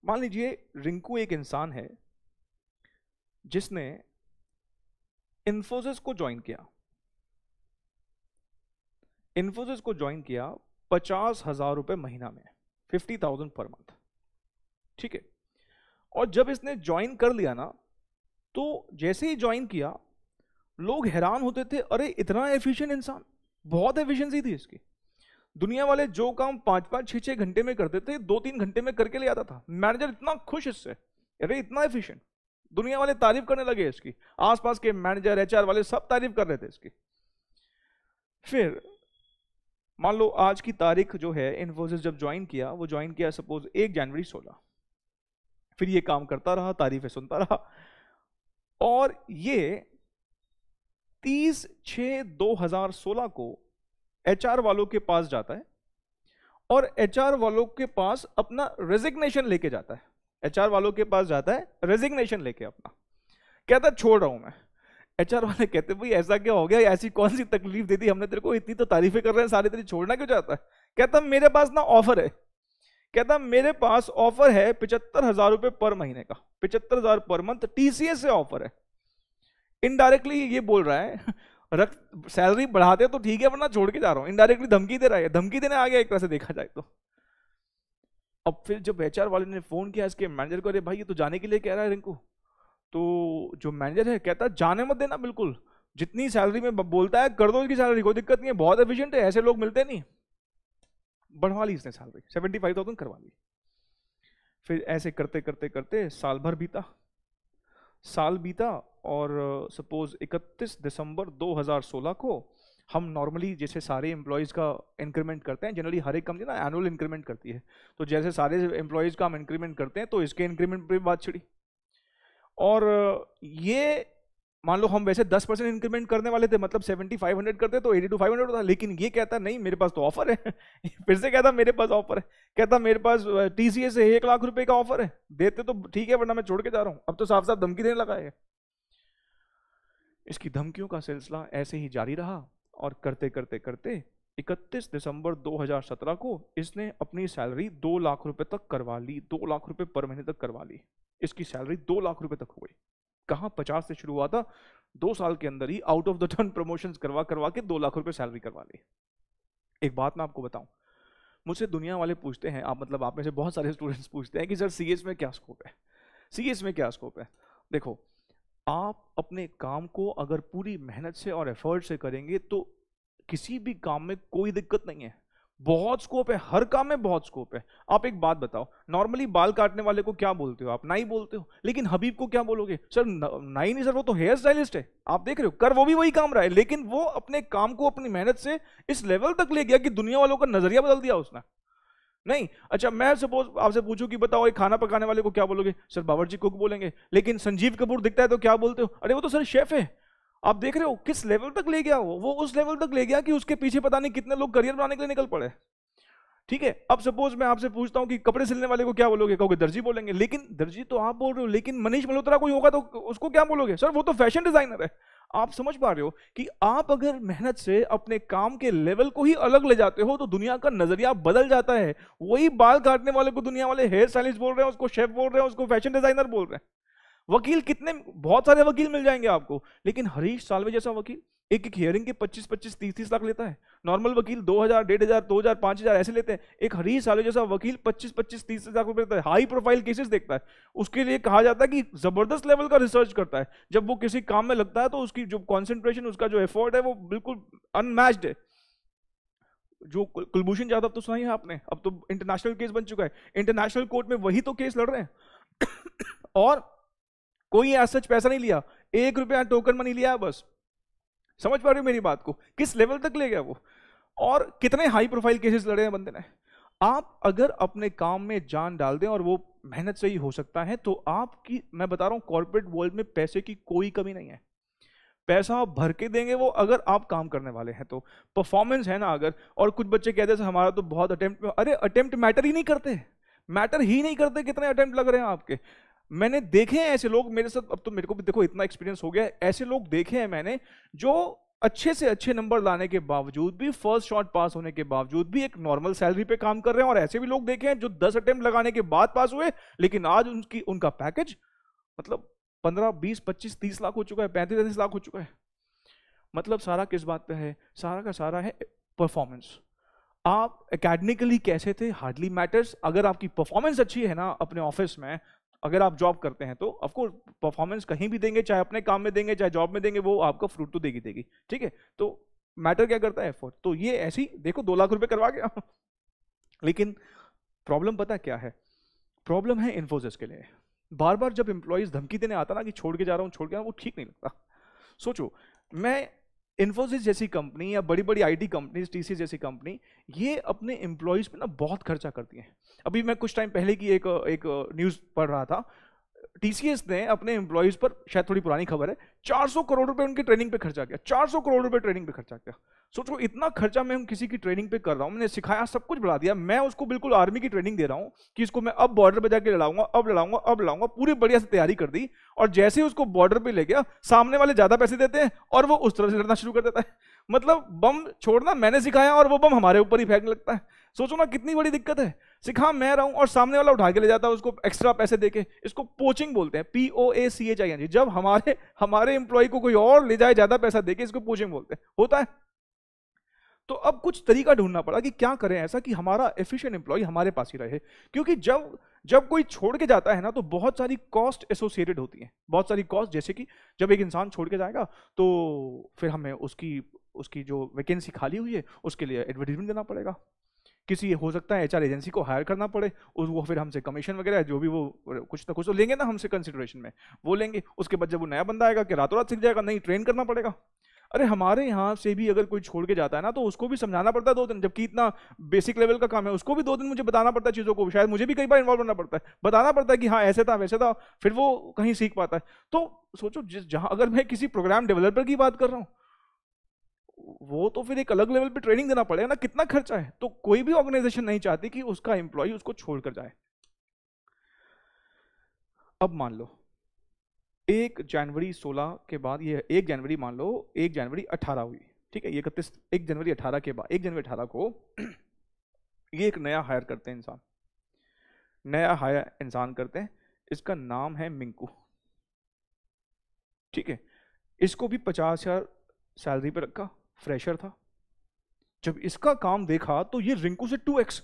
मान लीजिए रिंकू एक इंसान है जिसने इन्फोसिस को ज्वाइन किया। इन्फोसिस को ज्वाइन किया 50,000 रुपए महीना में, 50,000 पर मंथ, ठीक है। और जब इसने ज्वाइन कर लिया ना, तो जैसे ही ज्वाइन किया लोग हैरान होते थे, अरे इतना एफिशिएंट इंसान, बहुत एफिशिएंसी थी इसकी। दुनिया वाले जो काम 5-5, 6-6 घंटे में करते थे 2-3 घंटे में करके ले आता था। मैनेजर इतना खुश इससे, अरे इतना एफिशिएंट, दुनिया वाले तारीफ करने लगे इसकी, आसपास के मैनेजर एचआर वाले सब तारीफ कर रहे थे इसकी। फिर मान लो आज की तारीख जो है, इन्फोसिस जब ज्वाइन किया, वो ज्वाइन किया सपोज 1 जनवरी 16। फिर ये काम करता रहा, तारीफें सुनता रहा, और ये 30/6/2016 को एचआर वालों के पास जाता है और एचआर वालों के पास अपना रेजिग्नेशन लेके जाता है। एचआर वालों के पास जाता है रेजिग्नेशन लेके अपना, कहता है छोड़ रहा हूं मैं। एचआर वाले कहते भाई ऐसा क्या हो गया, ऐसी कौन सी तकलीफ दे दी हमने तेरे को, इतनी तो तारीफें कर रहे हैं सारे, तेरी छोड़ना क्यों चाहता है? कहता मेरे पास ना ऑफर है, कहता मेरे पास ऑफर है 75,000 रुपए पर महीने का, 75,000 पर मंथ, टीसीएस से ऑफर है। इनडायरेक्टली ये बोल रहा है सैलरी बढ़ाते तो ठीक है वरना छोड़ के जा रहा हूं। इनडायरेक्टली धमकी दे रहा है, धमकी देने आ गया एक तरह से देखा जाए तो। अब फिर जब एचआर वाले ने फोन किया इसके मैनेजर को, अरे भाई ये तो जाने के लिए कह रहा है रिंकू, तो जो मैनेजर है कहता है जाने मत देना बिल्कुल, जितनी सैलरी में बोलता है कर दो इसकी सैलरी, कोई दिक्कत नहीं है, बहुत एफिशिएंट है, ऐसे लोग मिलते नहीं। बढ़वा ली इसने सैलरी, 75,000 करवा ली। फिर ऐसे करते करते करते साल भर बीता, साल बीता, और सपोज 31 दिसंबर 2016 को हम नॉर्मली जैसे सारे एम्प्लॉयज़ का इंक्रीमेंट करते हैं, जनरली हर एक कंपनी ना एनुअल इंक्रीमेंट करती है, तो जैसे सारे एम्प्लॉयज़ का हम इंक्रीमेंट करते हैं तो इसके इंक्रीमेंट पर बात छिड़ी। और ये मान लो हम वैसे 10% इंक्रीमेंट करने वाले थे, मतलब 7500 करते तो 82,500 होता, लेकिन ये कहता नहीं मेरे पास तो ऑफर है फिर से कहता मेरे पास ऑफर है, कहता मेरे पास टीसीएस से 1 लाख रुपए का ऑफर है, देते तो ठीक है वरना मैं छोड़ के जा रहा हूं। अब तो साफ साफ धमकी देने लगा है। इसकी धमकियों का सिलसिला ऐसे ही जारी रहा, और करते करते करते 31 दिसंबर 2017 को इसने अपनी सैलरी 2 लाख रुपए तक करवा ली, 2 लाख रुपए पर महीने तक करवा ली। इसकी सैलरी 2 लाख रुपए तक हो गई। कहां 50 से शुरू हुआ था, 2 साल के अंदर ही out of the turn promotions करवा करवा के 2 लाख रुपए सैलरी करवा ली। एक बात मैं आपको बताऊं, मुझसे दुनिया वाले पूछते हैं, आप मतलब आप में से बहुत सारे स्टूडेंट्स पूछते हैं कि सर सीएस में क्या स्कोप है, सीएस में क्या स्कोप है। देखो, आप अपने काम को अगर पूरी मेहनत से और एफर्ट से करेंगे तो किसी भी काम में कोई दिक्कत नहीं है, बहुत स्कोप है, हर काम में बहुत स्कोप है। आप एक बात बताओ, नॉर्मली बाल काटने वाले को क्या बोलते हो आप? नाई बोलते हो, लेकिन हबीब को क्या बोलोगे? सर नाई नहीं सर, वो तो हेयर स्टाइलिस्ट है। आप देख रहे हो, कर वो भी वही काम रहा है, लेकिन वो अपने काम को अपनी मेहनत से इस लेवल तक ले गया कि दुनिया वालों का नजरिया बदल दिया उसने। नहीं, अच्छा मैं सपोज आपसे पूछूं कि बताओ एक खाना पकाने वाले को क्या बोलोगे? सर बावर्ची कुक बोलेंगे। लेकिन संजीव कपूर दिखता है तो क्या बोलते हो? अरे वो तो सर शेफ है। आप देख रहे हो किस लेवल तक ले गया वो उस लेवल तक ले गया कि उसके पीछे पता नहीं कितने लोग करियर बनाने के लिए निकल पड़े। ठीक है, अब सपोज मैं आपसे पूछता हूं कि कपड़े सिलने वाले को क्या बोलोगे? कहोगे दर्जी बोलेंगे। लेकिन दर्जी तो आप बोल रहे हो, लेकिन मनीष मल्होत्रा कोई होगा तो उसको क्या बोलोगे? सर वो तो फैशन डिजाइनर है। आप समझ पा रहे हो कि आप अगर मेहनत से अपने काम के लेवल को ही अलग ले जाते हो तो दुनिया का नजरिया बदल जाता है। वही बाल काटने वाले को दुनिया वाले हेयर स्टाइलिस्ट बोल रहे हैं, उसको शेफ बोल रहे हैं, उसको फैशन डिजाइनर बोल रहे हैं। वकील कितने, बहुत सारे वकील मिल जाएंगे आपको, लेकिन हरीश साल्वे जैसा वकील एक हियरिंग के 25-25, 30-30 लाख लेता है। नॉर्मल वकील 2,000, 1,500, 2,000, 5,000 ऐसे लेते हैं। एक हरीश साल्वे जैसा वकील 25-25, 30 लाख रुपए लेता है, हाई प्रोफाइल केसेस देखता है। उसके लिए कहा जाता है कि जबरदस्त लेवल का रिसर्च करता है। जब वो किसी काम में लगता है तो उसकी जो कॉन्सेंट्रेशन, उसका जो एफर्ट है वो बिल्कुल अनमैच्ड है। जो कुलभूषण जाधव तो सुना ही है आपने, अब तो इंटरनेशनल केस बन चुका है, इंटरनेशनल कोर्ट में वही तो केस लड़ रहे हैं और कोई ऐसा सच पैसा नहीं लिया, 1 रुपया टोकन मनी लिया बस। समझ पा रहे हो मेरी बात को, किस लेवल तक ले गया वो, और कितने हाई प्रोफाइल केसेस लड़े हैं बंदे ने। आप अगर अपने काम में जान डाल दें और वो मेहनत से ही हो सकता है तो आपकी, मैं बता रहा हूं, कॉर्पोरेट वर्ल्ड में पैसे की कोई कमी नहीं है। पैसा आप भर के देंगे वो, अगर आप काम करने वाले हैं तो। परफॉर्मेंस है ना अगर, और कुछ बच्चे कहते हैं हमारा तो बहुत अटेम्प्ट, अरे अटेम्प्ट मैटर ही नहीं करते, मैटर ही नहीं करते कितने अटेम्प्ट लग रहे हैं आपके। मैंने देखे हैं ऐसे लोग मेरे साथ, अब तो मेरे को भी देखो इतना एक्सपीरियंस हो गया है, ऐसे लोग देखे हैं मैंने जो अच्छे से अच्छे नंबर लाने के बावजूद भी, फर्स्ट शॉट पास होने के बावजूद भी एक नॉर्मल सैलरी पे काम कर रहे हैं। और ऐसे भी लोग देखे हैं जो 10 अटेम्प्ट लगाने के बाद पास हुए, लेकिन आज उनका पैकेज मतलब 15, 20, 25, 30 लाख हो चुका है, 35-30 लाख हो चुका है। मतलब सारा किस बात पे है? सारा का सारा है परफॉर्मेंस। आप एकेडमिकली कैसे थे हार्डली मैटर्स, अगर आपकी परफॉर्मेंस अच्छी है ना अपने ऑफिस में, अगर आप जॉब करते हैं तो ऑफ कोर्स परफॉर्मेंस कहीं भी देंगे, चाहे अपने काम में देंगे चाहे जॉब में देंगे, वो आपका फ्रूट तो देगी, ठीक है। तो मैटर क्या करता है? एफर्ट। तो ये ऐसी देखो 2 लाख रुपए करवा गया लेकिन प्रॉब्लम पता क्या है? प्रॉब्लम है इन्फोसिस के लिए। बार बार जब एम्प्लॉइज धमकी देने आता ना कि छोड़ के जा रहा हूं छोड़ के, वो ठीक नहीं लगता। सोचो, मैं इन्फोसिस जैसी कंपनी या बड़ी बड़ी आईटी कंपनी, टीसीएस जैसी कंपनी, ये अपने एम्प्लॉइज पे ना बहुत खर्चा करती हैं। अभी मैं कुछ टाइम पहले की एक न्यूज़ पढ़ रहा था, टीसीएस ने अपने एम्प्लॉइज पर, शायद थोड़ी पुरानी खबर है, 400 करोड़ रुपए उनकी ट्रेनिंग पे खर्चा किया। 400 करोड़ रुपए ट्रेनिंग पे खर्चा किया। सोचो इतना खर्चा मैं किसी की ट्रेनिंग पे कर रहा हूं, मैंने सिखाया, सब कुछ बढ़ा दिया, मैं उसको बिल्कुल आर्मी की ट्रेनिंग दे रहा हूं कि इसको मैं अब बॉर्डर पे जाके लड़ाऊंगा, अब लड़ाऊंगा, अब लड़ाऊंगा, पूरी बढ़िया से तैयारी कर दी। और जैसे ही उसको बॉर्डर पे ले गया, सामने वाले ज्यादा पैसे देते हैं और वो उस तरह से लड़ना शुरू कर देता है। मतलब बम छोड़ना मैंने सिखाया और वो बम हमारे ऊपर ही फेंकने लगता है। सोचो ना कितनी बड़ी दिक्कत है। सिखा मैं रहा हूं और सामने वाला उठा के ले जाता है उसको एक्स्ट्रा पैसे देके। इसको पोचिंग बोलते हैं, POACHING। जब हमारे एम्प्लॉय को कोई और ले जाए ज्यादा पैसा देके, इसको पोचिंग बोलते हैं। होता है। तो अब कुछ तरीका ढूंढना पड़ा कि क्या करें ऐसा कि हमारा एफिशिएंट एम्प्लॉय हमारे पास ही रहे, क्योंकि जब कोई छोड़ के जाता है ना तो बहुत सारी कॉस्ट एसोसिएटेड होती हैं, बहुत सारी कॉस्ट। जैसे कि जब एक इंसान छोड़ के जाएगा तो फिर हमें उसकी जो वैकेंसी खाली हुई है उसके लिए एडवर्टीजमेंट देना पड़ेगा, किसी हो सकता है HR एजेंसी को हायर करना पड़े, वो फिर हमसे कमीशन वगैरह जो भी वो कुछ ना कुछ तो लेंगे ना हमसे कंसिडरेशन में, वो लेंगे। उसके बाद जब वो नया बंदा आएगा कि रातों रात सीख जाएगा? नहीं, ट्रेन करना पड़ेगा। अरे हमारे यहाँ से भी अगर कोई छोड़ के जाता है ना तो उसको भी समझाना पड़ता है 2 दिन, जबकि इतना बेसिक लेवल का काम है, उसको भी 2 दिन मुझे बताना पड़ता है चीज़ों को। शायद मुझे भी कई बार इन्वॉल्व होना पड़ता है, बताना पड़ता है कि हाँ ऐसे था वैसे था, फिर वो कहीं सीख पाता है। तो सोचो जहां अगर मैं किसी प्रोग्राम डेवलपर की बात कर रहा हूँ, वो तो फिर एक अलग लेवल पे ट्रेनिंग देना पड़ेगा ना, कितना खर्चा है। तो कोई भी ऑर्गेनाइजेशन नहीं चाहती कि उसका एम्प्लॉय उसको छोड़कर जाए। अब मान लो 1 जनवरी 16 के बाद, ये 1 जनवरी मान लो 1 जनवरी 18 हुई, ठीक है, 1 जनवरी 18 के बाद 1 जनवरी 18 को ये एक नया हायर करते हैं इंसान, नया हायर इंसान करते हैं, इसका नाम है मिंकू, ठीक है। इसको भी 50,000 सैलरी पे रखा, फ्रेशर था। जब इसका काम देखा तो ये रिंकू से 2x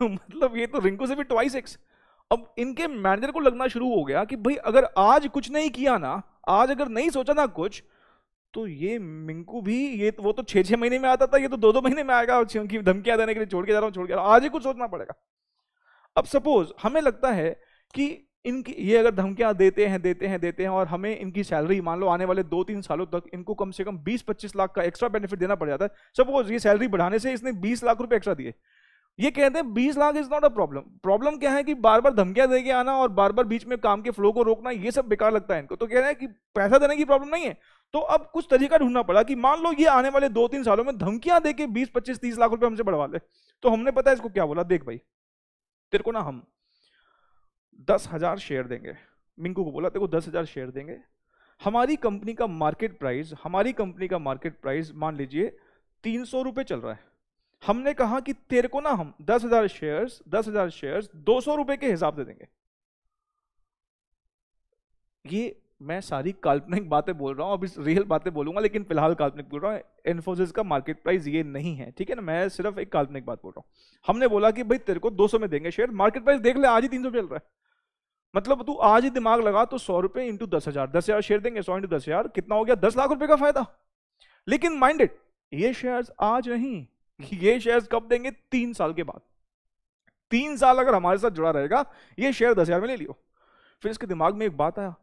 मतलब ये तो रिंकू से भी 2x। अब इनके मैनेजर को लगना शुरू हो गया कि भाई अगर आज कुछ नहीं किया ना, आज अगर नहीं सोचा ना कुछ, तो ये मिंकू भी, ये तो वो तो 6-6 महीने में आता था, ये तो 2-2 महीने में आएगा क्योंकि धमकियां देने के लिए, छोड़ के जा रहा हूं छोड़ के जा रहा हूं, आज ही कुछ सोचना पड़ेगा। अब सपोज हमें लगता है कि इनकी ये अगर धमकियां देते हैं और हमें इनकी सैलरी मान लो आने वाले 2-3 सालों तक इनको कम से कम 20-25 लाख का एक्स्ट्रा बेनिफिट देना पड़ जाता है। सपोज ये सैलरी बढ़ाने से इसने 20 लाख रुपए एक्स्ट्रा दिए, ये कहते हैं 20 lakh is not a problem. Problem क्या है कि बार बार धमकियां देके आना और बार बार बीच में काम के फ्लो को रोकना, ये सब बेकार लगता है इनको। तो कह रहे हैं कि पैसा देने की प्रॉब्लम नहीं है। तो अब कुछ तरीका ढूंढना पड़ा कि मान लो ये आने वाले 2-3 सालों में धमकियां देके 20-25-30 लाख रुपए हमसे बढ़वा ले। तो हमने पता है इसको क्या बोला, देख भाई तेरे को ना हम 10,000 शेयर देंगे। मिंकू को बोला तेरे को 10,000 शेयर देंगे। हमारी कंपनी का मार्केट प्राइस मान लीजिए 300 रुपए चल रहा है। हमने कहा कि तेरे को ना हम 10,000 शेयर्स 200 रुपए के हिसाब से देंगे। ये मैं सारी काल्पनिक बातें बोल रहा हूं, अभी रियल बातें बोलूंगा लेकिन फिलहाल काल्पनिक बोल रहा हूं। इन्फोसिस का मार्केट प्राइस ये नहीं है, ठीक है ना, मैं सिर्फ एक काल्पनिक बात बोल रहा हूं। हमने बोला कि भाई तेरे को 200 में देंगे शेयर, मार्केट प्राइस देख ले आज ही 300 चल रहा है। मतलब तू आज ही दिमाग लगा तो 100 रुपए इंटू 10,000, 10,000 शेयर देंगे, 100 इंटू 10,000 कितना हो गया, 10 लाख रुपए का फायदा। लेकिन माइंडेड, ये शेयर्स आज नहीं, ये शेयर्स कब देंगे, 3 साल के बाद। 3 साल अगर हमारे साथ जुड़ा रहेगा, ये शेयर 10,000 में ले लियो। फिर इसके दिमाग में एक बात आया,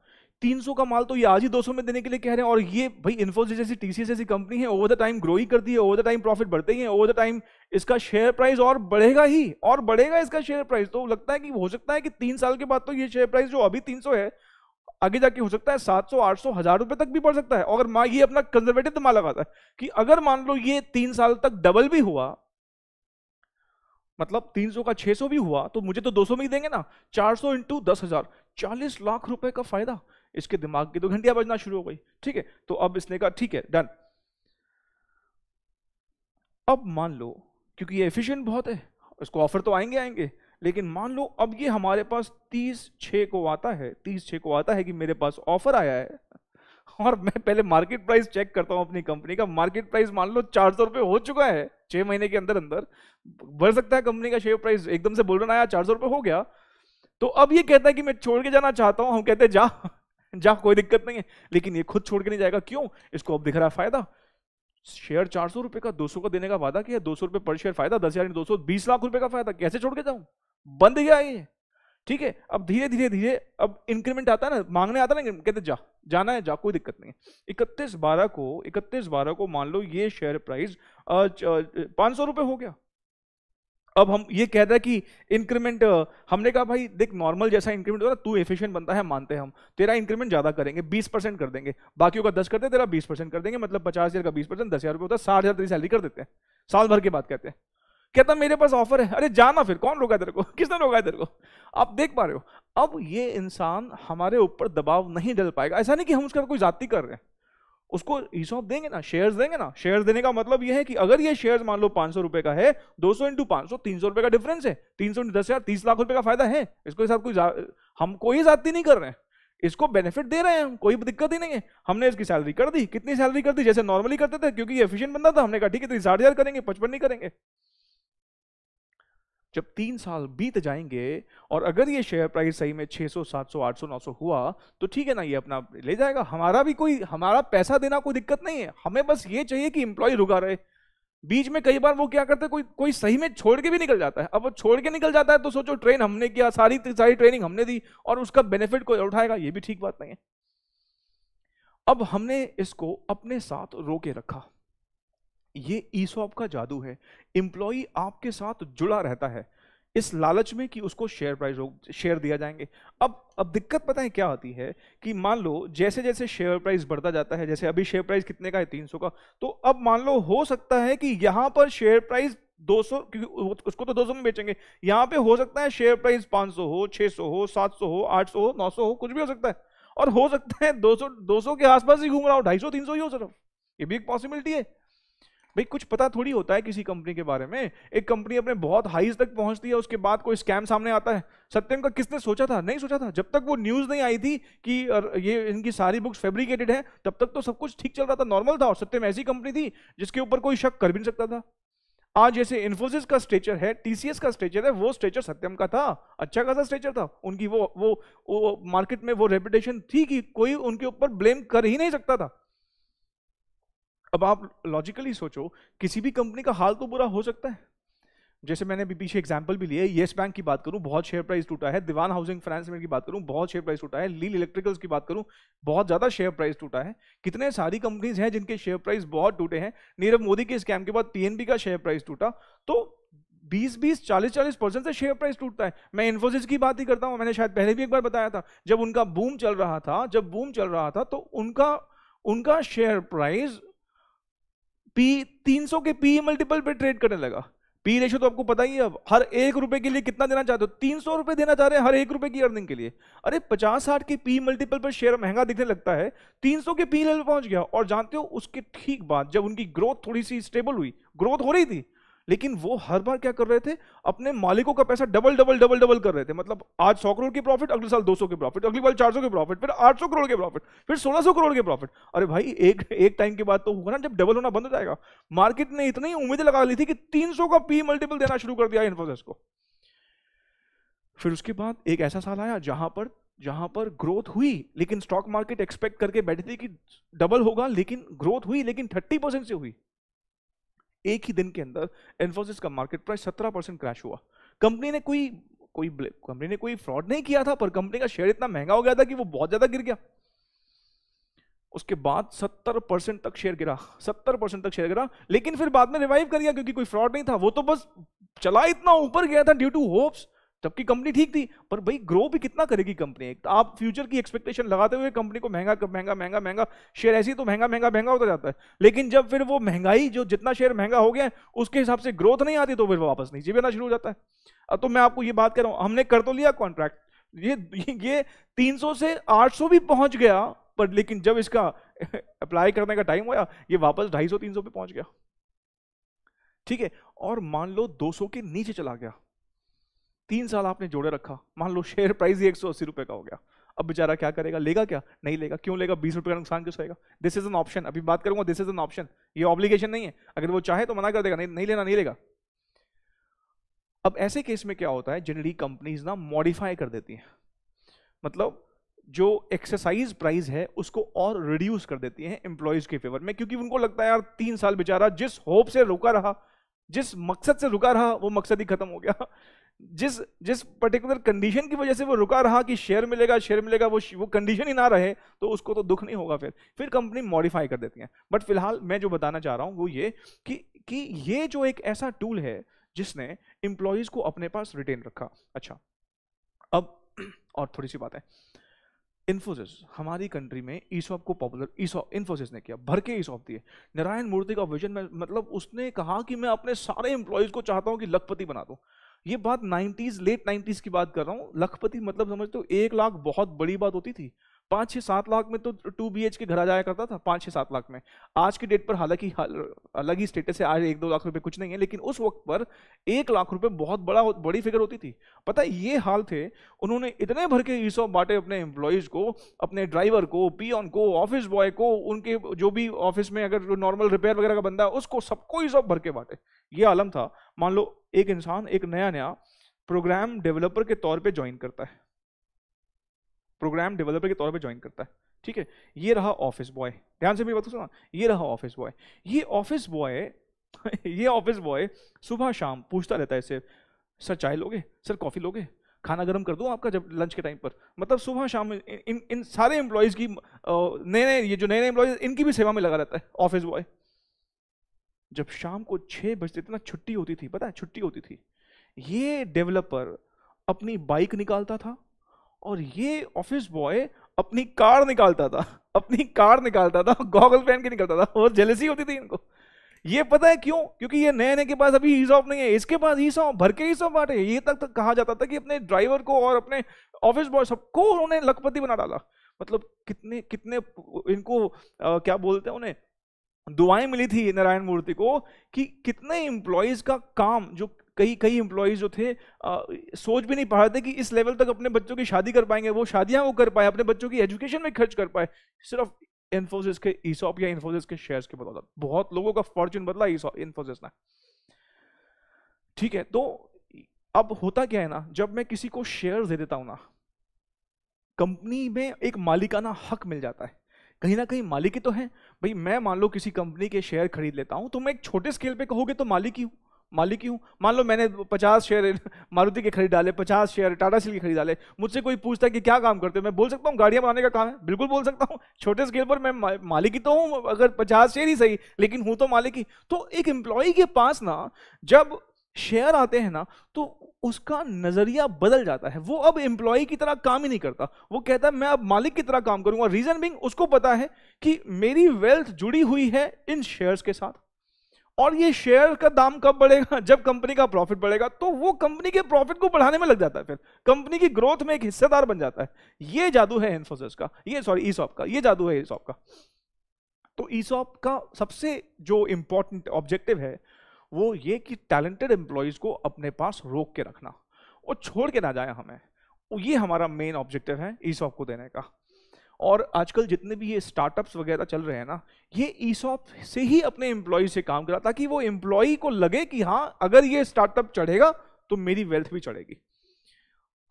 300 का माल तो ये आज ही 200 में देने के लिए कह रहे हैं, और ये भाई इन्फोसिस जैसी टीसीएस जैसी कंपनी है, ओवर द टाइम ग्रो ही करती है, ओवर द टाइम प्रॉफिट बढ़ते ही है, ओवर द टाइम इसका शेयर प्राइस और बढ़ेगा ही, और बढ़ेगा इसका शेयर प्राइस। तो लगता है कि हो सकता है कि 3 साल के बाद तो ये शेयर प्राइस जो अभी 300 है, आगे जाके हो सकता है 700, 800, 1000 रुपए तक भी बढ़ सकता है। अगर ये अपना कंजर्वेटिव दिमाग लगाता है कि अगर मान लो ये 3 साल तक डबल भी हुआ, मतलब 300 का 600 भी हुआ, तो मुझे तो 200 में ही देंगे ना। 400 इंटू 10,000, 40 लाख रुपए का फायदा। इसके दिमाग की तो घंटियां बजना शुरू हो गई। ठीक है, तो अब इसने कहा ठीक है डन, अब मान लो, क्योंकि ये एफिशिएंट बहुत है, इसको ऑफर तो आएंगे आएंगे, लेकिन मान लो अब ये हमारे पास 30/6 को आता है, 30/6 को आता है कि मेरे पास ऑफर आया है, और मैं पहले मार्केट प्राइस चेक करता हूं अपनी कंपनी का। मार्केट प्राइस मान लो 400 रुपये हो चुका है 6 महीने के अंदर अंदर, बढ़ सकता है कंपनी का शेयर प्राइस, एकदम से बोल रहा आया 400 रुपये हो गया, तो अब ये कहता है कि मैं छोड़ के जाना चाहता हूं। हम कहते हैं जा जा, कोई दिक्कत नहीं है, लेकिन ये खुद छोड़ के नहीं जाएगा। क्यों? इसको अब दिख रहा है फायदा। शेयर 400 रुपए का 200 का देने का वादा किया, 200 रुपए पर शेयर फायदा, 10,000 200, 20 लाख रुपए का फायदा, कैसे छोड़ के जाऊं? बंद गया ये। ठीक है, अब धीरे धीरे धीरे अब इंक्रीमेंट आता है ना, मांगने आता है ना, कहते जा, जाना है जा, कोई दिक्कत नहीं है। 31/12 को मान लो ये शेयर प्राइस 500 रुपए हो गया। अब हम ये कह रहे हैं कि इंक्रीमेंट, हमने कहा भाई देख, नॉर्मल जैसा इंक्रीमेंट हो रहा है, तू एफिशिएंट बनता है, मानते हैं हम, तेरा इंक्रीमेंट ज्यादा करेंगे, 20% कर देंगे, बाकियों का 10 करते, तेरा 20% कर देंगे, मतलब 50,000 का 20%, 10,000 रुपये होता है, 60,000 तेरी सैलरी कर देते हैं, साल भर के बाद कहते हैं। कहता मेरे पास ऑफर है, अरे जाना फिर, कौन रोका तेरे को, किसने रोका है तेरे को? आप देख पा रहे हो, अब ये इंसान हमारे ऊपर दबाव नहीं डाल पाएगा। ऐसा नहीं कि हम उसका कोई जाति कर रहे हैं, उसको ईसॉप देंगे ना, शेयर्स देंगे ना। शेयर्स देने का मतलब यह है कि अगर ये शेयर्स मान लो 500 रुपए का है, 200 × 500 300 रुपए का डिफरेंस है, 300 × 10,000 30 लाख रुपए का फायदा है। इसके साथ कोई हम कोई जाति नहीं कर रहे हैं, इसको बेनिफिट दे रहे हैं हम, कोई दिक्कत ही नहीं है। हमने इसकी सैलरी कर दी, कितनी सैलरी कर दी? जैसे नॉर्मली करते थे, क्योंकि ये एफिशिएंट बंदा था, हमने कहा ठीक है, 60,000 करेंगे, 55 नहीं करेंगे। जब 3 साल बीत जाएंगे और अगर ये शेयर प्राइस सही में 600, 700, 800, 900 हुआ तो ठीक है ना, ये अपना ले जाएगा, हमारा पैसा देना कोई दिक्कत नहीं है। हमें बस ये चाहिए कि एम्प्लॉय रुका रहे। बीच में कई बार वो क्या करते हैं, कोई सही में छोड़ के भी निकल जाता है। अब वो छोड़ के निकल जाता है तो सोचो, ट्रेन हमने किया, सारी ट्रेनिंग हमने दी और उसका बेनिफिट कोई उठाएगा, ये भी ठीक बात नहीं है। अब हमने इसको अपने साथ रोके रखा। ये ईसॉप का जादू है। एम्प्लॉय आपके साथ जुड़ा रहता है इस लालच में कि उसको शेयर दिया जाएंगे। अब दिक्कत पता है क्या आती है कि मान लो जैसे जैसे शेयर प्राइस बढ़ता जाता है, जैसे अभी शेयर प्राइस कितने का है, 300 का, तो अब मान लो हो सकता है कि यहां पर शेयर प्राइस 200, क्योंकि उसको तो 200 में बेचेंगे, यहां पे हो सकता है शेयर प्राइस 500 हो, 600 हो, 700 हो, 800 हो, 900 हो, कुछ भी हो सकता है। और हो सकता है 200 के आसपास ही घूम रहा हो, 250, 300 ही हो सिर्फ, ये भी एक पॉसिबिलिटी है। भाई कुछ पता थोड़ी होता है किसी कंपनी के बारे में। एक कंपनी अपने बहुत हाईज तक पहुंचती है, उसके बाद कोई स्कैम सामने आता है। सत्यम का किसने सोचा था? नहीं सोचा था। जब तक वो न्यूज नहीं आई थी कि ये इनकी सारी बुक्स फैब्रिकेटेड है, तब तक तो सब कुछ ठीक चल रहा था, नॉर्मल था। और सत्यम ऐसी कंपनी थी जिसके ऊपर कोई शक कर भी नहीं सकता था। आज जैसे इन्फोसिस का स्ट्रेचर है, टीसीएस का स्ट्रेचर है, वो स्ट्रेचर सत्यम का था, अच्छा खासा स्ट्रेचर था। उनकी वो मार्केट में वो रेपुटेशन थी कि कोई उनके ऊपर ब्लेम कर ही नहीं सकता था। अब आप लॉजिकली सोचो, किसी भी कंपनी का हाल तो बुरा हो सकता है। जैसे मैंने अभी पीछे एग्जांपल भी लिए, येस बैंक की बात करूं, बहुत शेयर प्राइस टूटा है। दीवान हाउसिंग फाइनेंस की बात करूं, बहुत शेयर प्राइस टूटा है। लील इलेक्ट्रिकल्स की बात करूं, बहुत ज्यादा शेयर प्राइस टूटा है। कितने सारी कंपनीज हैं जिनके शेयर प्राइस बहुत टूटे हैं। नीरव मोदी के स्कैम के बाद पीएनबी का शेयर प्राइस टूटा, तो 20-20, 40-40% से शेयर प्राइस टूटता है। मैं इन्फोसिस की बात ही करता हूं, मैंने शायद पहले भी एक बार बताया था, जब उनका बूम चल रहा था, तो उनका शेयर प्राइस 300 के पी मल्टीपल पे ट्रेड करने लगा। पी रेशो तो आपको पता ही है, अब हर 1 रुपए के लिए कितना देना चाहते हो? 300 रुपए देना चाह रहे हैं हर 1 रुपए की अर्निंग के लिए। अरे 50-60 के पी मल्टीपल पर शेयर महंगा दिखने लगता है, 300 के पी लेवल पहुंच गया। और जानते हो उसके ठीक बाद जब उनकी ग्रोथ थोड़ी सी स्टेबल हुई, ग्रोथ हो रही थी, लेकिन वो हर बार क्या कर रहे थे, अपने मालिकों का पैसा डबल कर रहे थे। मतलब आज 100 करोड़ की प्रॉफिट, अगले साल 200 के प्रॉफिट, अगली बार 400 के प्रॉफिट, फिर 800 करोड़ के प्रॉफिट, फिर 1600 करोड़ के प्रॉफिट। अरे भाई एक टाइम के बाद तो होगा ना जब डबल होना बंद हो जाएगा। मार्केट ने इतनी उम्मीदें लगा ली थी कि 300 का पी मल्टीपल देना शुरू कर दिया इन्फोसिस को। फिर उसके बाद एक ऐसा साल आया जहां पर ग्रोथ हुई, लेकिन स्टॉक मार्केट एक्सपेक्ट करके बैठी थी कि डबल होगा, लेकिन ग्रोथ हुई, लेकिन 30% से हुई। एक ही दिन के अंदर इन्फोसिस का मार्केट प्राइस 17% क्रैश हुआ। कंपनी ने कोई फ्रॉड नहीं किया था, पर कंपनी का शेयर इतना महंगा हो गया था कि वो बहुत ज्यादा गिर गया। उसके बाद 70% तक शेयर गिरा, 70% तक शेयर गिरा, लेकिन फिर बाद में रिवाइव कर गया क्योंकि कोई फ्रॉड नहीं था। वो तो बस चला इतना ऊपर गया था ड्यू टू होप्स, जबकि कंपनी ठीक थी। पर भाई ग्रो भी कितना करेगी कंपनी? आप फ्यूचर की एक्सपेक्टेशन लगाते हुए कंपनी को महंगा शेयर, ऐसी तो महंगा होता जाता है। लेकिन जब फिर वो महंगाई, जो जितना शेयर महंगा हो गया उसके हिसाब से ग्रोथ नहीं आती, तो फिर वापस नीचे भी आना शुरू हो जाता है। अब तो मैं आपको ये बात कह रहा हूं, हमने कर तो लिया कॉन्ट्रैक्ट, ये 300 से 800 भी पहुंच गया, पर लेकिन जब इसका अप्लाई करने का टाइम हुआ, ये वापस 250-300 पे पहुंच गया। ठीक है, और मान लो 200 के नीचे चला गया, 3 साल आपने जोड़े रखा, मान लो शेयर प्राइस ही 180 रुपए का हो गया, अब बेचारा क्या करेगा, लेगा क्या, नहीं लेगा, क्यों लेगा, 20 रुपए का नुकसान किस होएगा। दिस इज एन ऑप्शन, अभी बात करूंगा, दिस इज एन ऑप्शन, ये ऑब्लिगेशन नहीं है, अगर वो चाहे तो मना कर देगा, नहीं नहीं लेना, नहीं लेगा। अब ऐसे केस में क्या होता है, जनरली कंपनीज ना मॉडिफाई कर देती हैं, मतलब जो एक्सरसाइज प्राइस है उसको और रिड्यूस कर देती हैं एम्प्लॉयज के फेवर में, क्योंकि उनको लगता है यार 3 साल बेचारा जिस होप से रुका रहा, जिस मकसद से रुका रहा, वो मकसद ही खत्म हो गया। जिस जिस पर्टिकुलर कंडीशन की वजह से वो रुका रहा कि शेयर मिलेगा शेयर मिलेगा, वो कंडीशन ही ना रहे, तो उसको तो दुख नहीं होगा, फिर कंपनी मॉडिफाई कर देती है। बट फिलहाल मैं जो बताना चाह रहा हूं वो ये कि ये जो एक ऐसा टूल है जिसने एम्प्लॉयज को अपने पास रिटेन रखा। अच्छा, अब और थोड़ी सी बात है, इन्फोसिस हमारी कंट्री में ईसॉप को पॉपुलर, ईसॉप इन्फोसिस ने किया, भर के ईसॉप दिए। नारायण मूर्ति का विजन में, मतलब उसने कहा कि मैं अपने सारे एम्प्लॉयज को चाहता हूं कि लखपति बना दूं। ये बात 90s, लेट 90s की बात कर रहा हूँ। लखपति मतलब समझते हो 1 लाख बहुत बड़ी बात होती थी, 5-6-7 लाख में तो 2 BH के घर आ जाया करता था, 5-6-7 लाख में। आज की डेट पर हालांकि अलग ही स्टेटस है, आज 1-2 लाख रुपए कुछ नहीं है, लेकिन उस वक्त पर 1 लाख रुपए बहुत बड़ी फिगर होती थी। पता है ये हाल थे, उन्होंने इतने भर के ईसॉप बांटे अपने एम्प्लॉयज को, अपने ड्राइवर को, पियन को, ऑफिस बॉय को, उनके जो भी ऑफिस में अगर नॉर्मल रिपेयर वगैरह का बंदा है उसको, सबको ईसॉप भर के बांटे। ये आलम था। मान लो एक इंसान एक नया प्रोग्राम डेवलपर के तौर पे ज्वाइन करता है, प्रोग्राम डेवलपर के तौर पे ज्वाइन करता है, ठीक है। ये रहा ऑफिस बॉय, ध्यान से मेरी बात सुना, ये रहा ऑफिस बॉय। ये ऑफिस बॉय ये ऑफिस बॉय सुबह शाम पूछता रहता है इससे, सर चाय लोगे, सर कॉफी लोगे, खाना गर्म कर दूं आपका जब लंच के टाइम पर। मतलब सुबह शाम इन सारे एम्प्लॉयज की, नए नए ये जो नए नए एम्प्लॉयज, इनकी भी सेवा में लगा रहता है ऑफिस बॉय। जब शाम को 6 बजते थे ना, छुट्टी होती थी, पता है छुट्टी होती थी, ये डेवलपर अपनी बाइक निकालता था और ये ऑफिस बॉय अपनी कार निकालता था, अपनी कार निकालता था, गॉगल पहन के निकलता था, और जेलसी होती थी इनको। ये पता है क्यों? क्योंकि ये नए नए के पास अभी ईसॉप नहीं है, इसके पास ईसॉप भर के ईसॉप बांटे। ये तक कहा जाता था कि अपने ड्राइवर को और अपने ऑफिस बॉय सबको उन्होंने लखपति बना डाला। मतलब कितने कितने इनको क्या बोलते हैं उन्हें, दुआएं मिली थी नारायण मूर्ति को कि कितने एम्प्लॉयज का काम, जो कई कई एम्प्लॉयज जो थे सोच भी नहीं पा रहे थे कि इस लेवल तक अपने बच्चों की शादी कर पाएंगे, वो शादियां वो कर पाए, अपने बच्चों की एजुकेशन में खर्च कर पाए, सिर्फ इन्फोसिस के ईसॉप या इन्फोसिस के शेयर्स के बदौलत। बहुत लोगों का फॉर्च्यून बदला इन्फोसिस ने, ठीक है। तो अब होता क्या है ना, जब मैं किसी को शेयर दे देता हूं ना, कंपनी में एक मालिकाना हक मिल जाता है, कहीं ना कहीं मालिक ही तो है भाई। मैं मान लो किसी कंपनी के शेयर खरीद लेता हूं, तो मैं एक छोटे स्केल पे कहोगे तो मालिक ही हूं, मालिक ही हूं। मान लो मैंने 50 शेयर मारुति के खरीद डाले, 50 शेयर टाटा स्टील के खरीद डाले, मुझसे कोई पूछता है कि क्या काम करते हो, मैं बोल सकता हूँ गाड़ियां बनाने का काम है, बिल्कुल बोल सकता हूँ। छोटे स्केल पर मैं मालिक ही तो हूँ, अगर 50 शेयर ही सही, लेकिन हूं तो मालिक ही। तो एक एम्प्लॉय के पास ना जब शेयर आते हैं ना, तो उसका नजरिया बदल जाता है। वो अब एम्प्लॉय की तरह काम ही नहीं करता, वो कहता है मैं अब मालिक की तरह काम करूंगा। रीजन बिंग, उसको पता है कि मेरी वेल्थ जुड़ी हुई है इन शेयर्स के साथ, और ये शेयर का दाम कब बढ़ेगा, जब कंपनी का प्रॉफिट बढ़ेगा, तो वो कंपनी के प्रॉफिट को बढ़ाने में लग जाता है, फिर कंपनी की ग्रोथ में एक हिस्सेदार बन जाता है। ये जादू है इन्फोसिस का, ये सॉरी ईसॉप का, ये जादू है ईसॉप का। तो ईसॉप का सबसे जो इंपॉर्टेंट ऑब्जेक्टिव है वो ये कि टैलेंटेड एम्प्लॉयज को अपने पास रोक के रखना, वो छोड़ के ना जाए हमें। ये हमारा मेन ऑब्जेक्टिव है ईसॉप को देने का। और आजकल जितने भी ये स्टार्टअप्स वगैरह चल रहे हैं ना, ये ईसॉप से ही अपने एम्प्लॉय से काम करा, ताकि वो एम्प्लॉय को लगे कि हाँ अगर ये स्टार्टअप चढ़ेगा तो मेरी वेल्थ भी चढ़ेगी।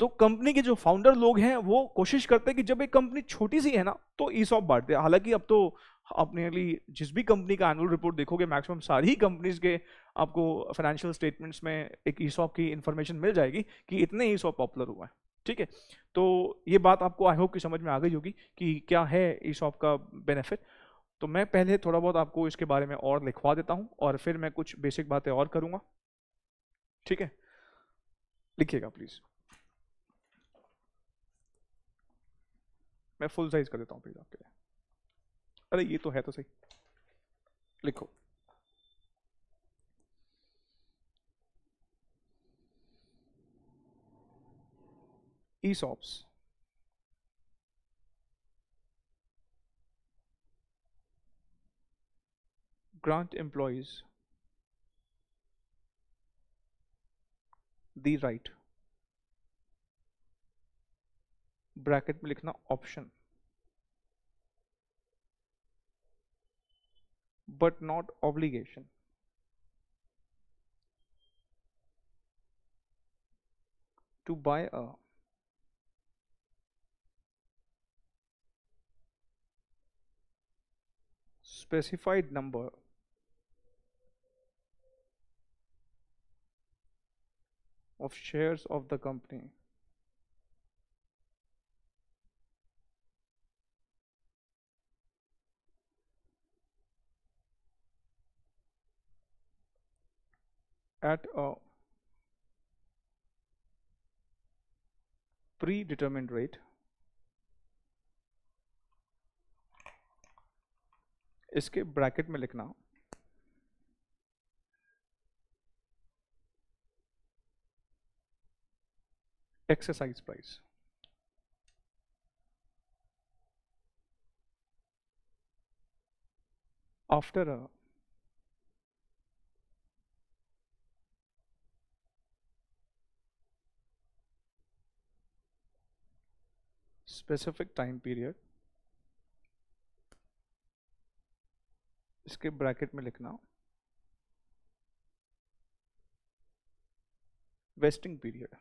तो कंपनी के जो फाउंडर लोग हैं वो कोशिश करते हैं कि जब एक कंपनी छोटी सी है ना तो ईसॉप बांट दे। हालांकि अब तो अपने लिए जिस भी कंपनी का एनुअल रिपोर्ट देखोगे, मैक्सिमम सारी ही कंपनीज के आपको फाइनेंशियल स्टेटमेंट्स में एक ईसॉप की इंफॉर्मेशन मिल जाएगी कि इतने ईसॉप पॉपुलर हुआ है, ठीक है। तो ये बात आपको आई होप कि समझ में आ गई होगी कि क्या है ईसॉप का बेनिफिट। तो मैं पहले थोड़ा बहुत आपको इसके बारे में और लिखवा देता हूँ और फिर मैं कुछ बेसिक बातें और करूँगा, ठीक है। लिखिएगा प्लीज, मैं फुल साइज कर देता हूँ प्लीज आपके लिए। अरे ये तो है तो सही, लिखो। ESOPs grant employees दी राइट, ब्रैकेट में लिखना option, but not obligation, to buy a specified number of shares of the company at a predetermined rate, इसके ब्रैकेट में लिखना exercise price, after a specific time period, इसके bracket में लिखना vesting period,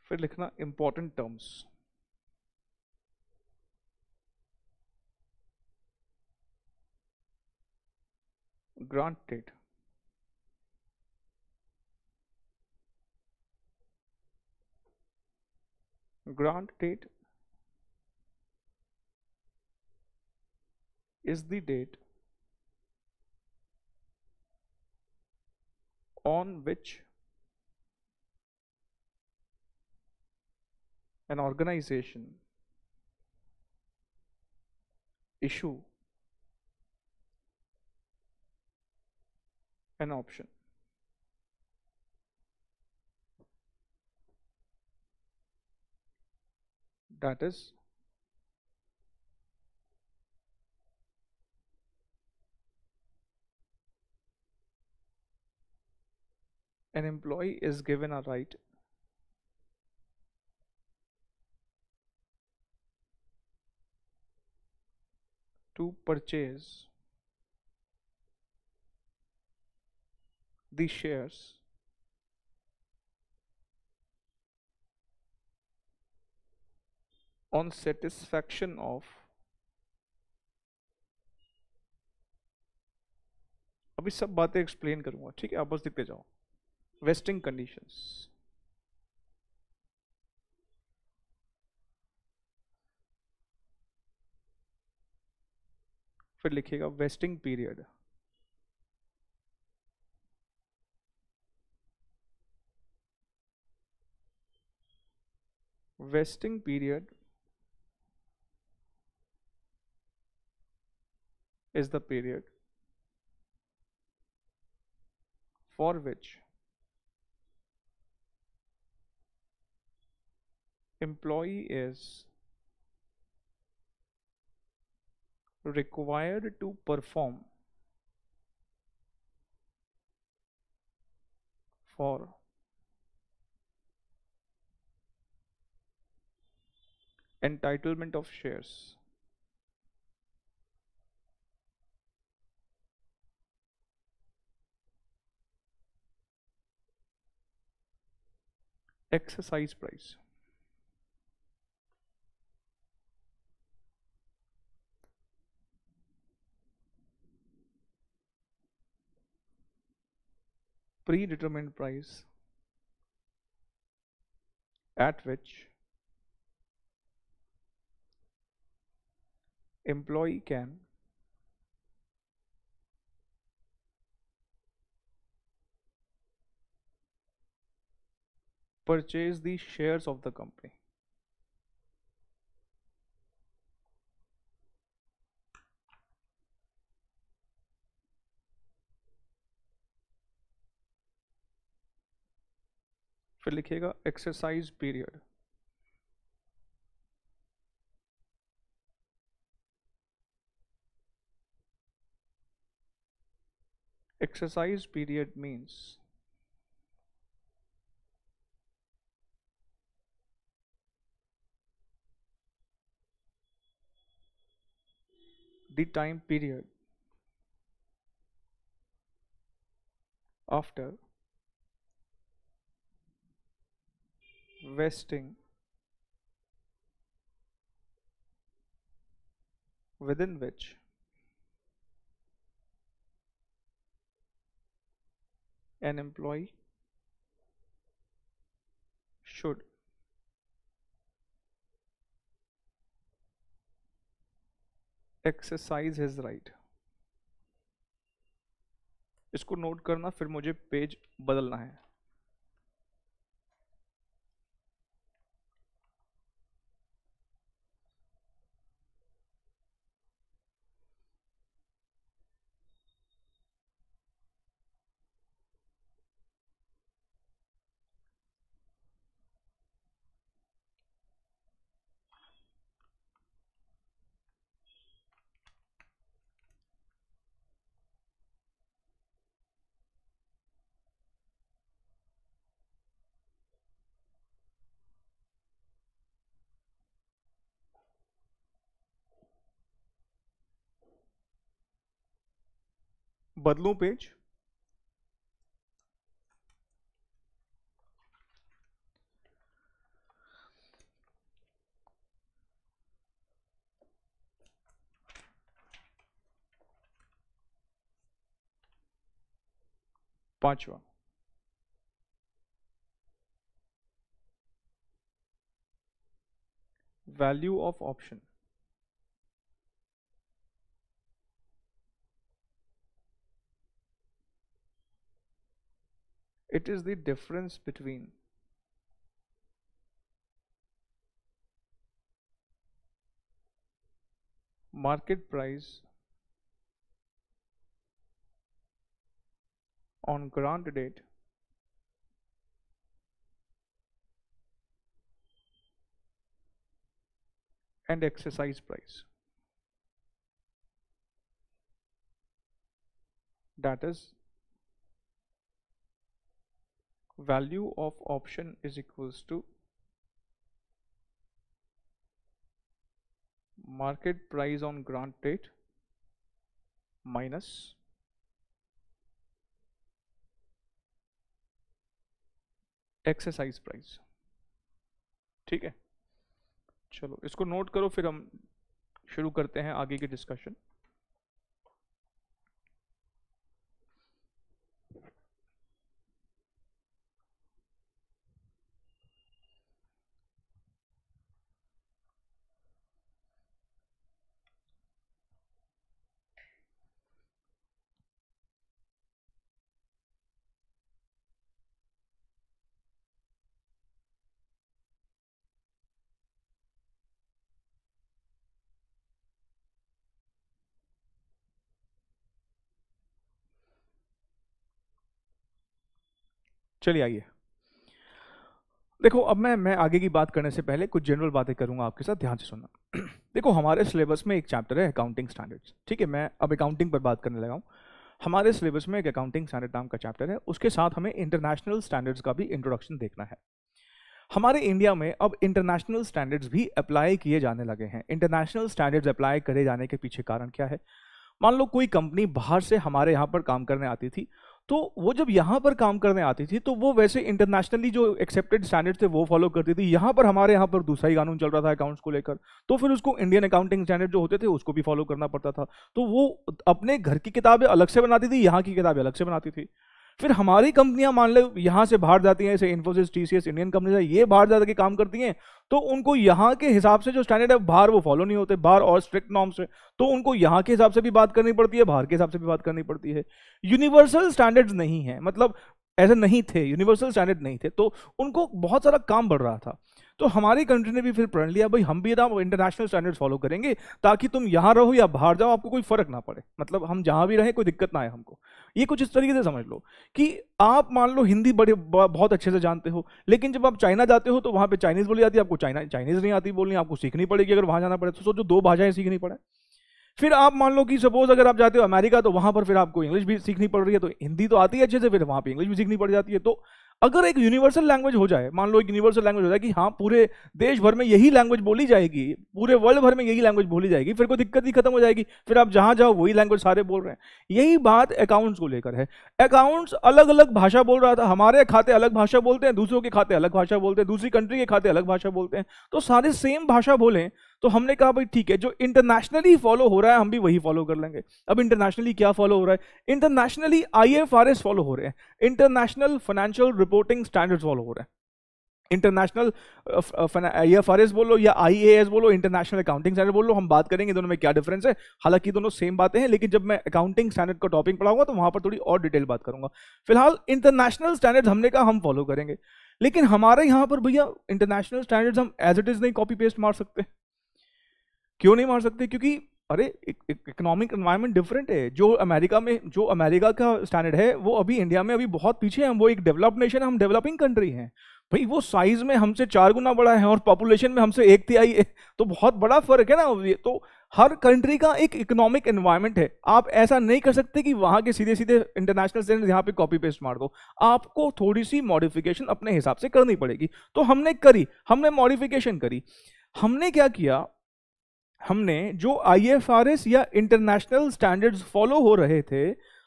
फिर लिखना important terms, granted, grant date is the date on which an organization issue an option. That is an employee is given a right to purchase the shares on satisfaction of, अभी सब बातें explain करूंगा, ठीक है, आप बस लिखते जाओ, वेस्टिंग कंडीशंस, फिर लिखिएगा vesting period, vesting period is the period for which employee is required to perform for entitlement of shares exercise price, predetermined price at which employee can purchase the shares of the company. फिर लिखिएगा exercise period, exercise period means the time period after vesting within which an employee should exercise his right। इसको note करना, फिर मुझे page बदलना है। बदलूं page? पांचवा, value of option. It is the difference between market price on grant date and exercise price, that is value of option is equals to market price on grant date minus exercise price. ठीक है, चलो इसको note करो, फिर हम शुरू करते हैं आगे की डिस्कशन। चलिए आइए, देखो अब मैं आगे की बात करने से पहले कुछ जनरल बातें करूंगा आपके साथ, ध्यान से सुनना। देखो हमारे सिलेबस में एक चैप्टर है अकाउंटिंग स्टैंडर्ड्स। ठीक है, मैं अब अकाउंटिंग पर बात करने लगा हूँ। हमारे सिलेबस में एक अकाउंटिंग स्टैंडर्ड नाम का चैप्टर है, उसके साथ हमें इंटरनेशनल स्टैंडर्ड्स का भी इंट्रोडक्शन देखना है। हमारे इंडिया में अब इंटरनेशनल स्टैंडर्ड्स भी अप्लाई किए जाने लगे हैं। इंटरनेशनल स्टैंडर्ड्स अप्लाई करे जाने के पीछे कारण क्या है? मान लो कोई कंपनी बाहर से हमारे यहाँ पर काम करने आती थी, तो वो जब यहाँ पर काम करने आती थी तो वो वैसे इंटरनेशनली जो एक्सेप्टेड स्टैंडर्ड्स थे वो फॉलो करती थी। यहाँ पर हमारे यहाँ पर दूसरा ही कानून चल रहा था अकाउंट्स को लेकर, तो फिर उसको इंडियन अकाउंटिंग स्टैंडर्ड जो होते थे उसको भी फॉलो करना पड़ता था। तो वो अपने घर की किताबें अलग से बनाती थी, यहाँ की किताबें अलग से बनाती थी। फिर हमारी कंपनियां मान लो यहाँ से बाहर जाती हैं, जैसे इन्फोसिस, टीसीएस, इंडियन कंपनी है, ये बाहर जाकर के काम करती हैं, तो उनको यहाँ के हिसाब से जो स्टैंडर्ड है बाहर वो फॉलो नहीं होते, बाहर और स्ट्रिक्ट नॉर्म्स है, तो उनको यहाँ के हिसाब से भी बात करनी पड़ती है, बाहर के हिसाब से भी बात करनी पड़ती है। यूनिवर्सल स्टैंडर्ड्स नहीं है, मतलब ऐसे नहीं थे, यूनिवर्सल स्टैंडर्ड नहीं थे, तो उनको बहुत सारा काम बढ़ रहा था। तो हमारी कंट्री ने भी फिर प्रण लिया, भाई हम भी ना इंटरनेशनल स्टैंडर्ड्स फॉलो करेंगे, ताकि तुम यहाँ रहो या बाहर जाओ आपको कोई फर्क ना पड़े, मतलब हम जहाँ भी रहें कोई दिक्कत ना आए हमको। ये कुछ इस तरीके से समझ लो कि आप मान लो हिंदी बहुत अच्छे से जानते हो, लेकिन जब आप चाइना जाते हो तो वहाँ पे चाइनीज बोली जाती है, आपको चाइनीज नहीं आती बोलनी, आपको सीखनी पड़ेगी। अगर वहाँ जाना पड़े तो सोचो 2 भाषाएं सीखनी पड़े। फिर आप मान लो कि सपोज अगर आप जाते हो अमेरिका, तो वहां पर फिर आपको इंग्लिश भी सीखनी पड़ रही है, तो हिंदी तो आती है अच्छे से, फिर वहां पे इंग्लिश भी सीखनी पड़ जाती है। तो अगर एक यूनिवर्सल लैंग्वेज हो जाए, मान लो एक यूनिवर्सल लैंग्वेज हो जाए कि हाँ पूरे देश भर में यही लैंग्वेज बोली जाएगी, पूरे वर्ल्ड भर में यही लैंग्वेज बोली जाएगी, फिर कोई दिक्कत ही खत्म हो जाएगी, फिर आप जहां जाओ वही लैंग्वेज सारे बोल रहे हैं। यही बात अकाउंट्स को लेकर है। अकाउंट्स अलग अलग भाषा बोल रहा था, हमारे खाते अलग भाषा बोलते हैं, दूसरों के खाते अलग भाषा बोलते हैं, दूसरी कंट्री के खाते अलग भाषा बोलते हैं, तो सारे सेम भाषा बोलें। तो हमने कहा भाई ठीक है, जो इंटरनेशनली फॉलो हो रहा है हम भी वही फॉलो कर लेंगे। अब इंटरनेशनली क्या फॉलो हो रहा है? इंटरनेशनली IFRS फॉलो हो रहे हैं, international financial reporting standards follow हो रहे हैं। इंटरनेशनल IFRS बोलो या IAS बोलो, इंटरनेशनल अकाउंटिंग स्टैंडर्ड बोलो, हम बात करेंगे दोनों में क्या डिफरेंस है। हालांकि दोनों सेम बातें हैं, लेकिन जब मैं अकाउंटिंग स्टैंडर्ड का टॉपिक पढ़ाऊंगा तो वहां पर थोड़ी और डिटेल बात करूंगा। फिलहाल इंटरनेशनल स्टैंडर्ड्स हमने कहा हम फॉलो करेंगे, लेकिन हमारे यहां पर भैया इंटरनेशनल स्टैंडर्ड्स हम एज इट इज नहीं कॉपी पेस्ट मार सकते। क्यों नहीं मार सकते? क्योंकि अरे इकोनॉमिक एनवायरनमेंट डिफरेंट है। जो अमेरिका का स्टैंडर्ड है वो अभी इंडिया में अभी बहुत पीछे है। वो एक डेवलप्ड नेशन है, हम डेवलपिंग कंट्री हैं भाई। वो साइज में हमसे 4 गुना बड़ा है और पॉपुलेशन में हमसे 1/3 है, तो बहुत बड़ा फर्क है ना। तो हर कंट्री का एक इकोनॉमिक एनवायरनमेंट है। आप ऐसा नहीं कर सकते कि वहां के सीधे सीधे इंटरनेशनल स्टैंडर्ड यहाँ पे कॉपी पेस्ट मार दो। आपको थोड़ी सी मॉडिफिकेशन अपने हिसाब से करनी पड़ेगी। तो हमने मॉडिफिकेशन करी। हमने क्या किया? हमने जो IFRS या इंटरनेशनल स्टैंडर्ड्स फॉलो हो रहे थे,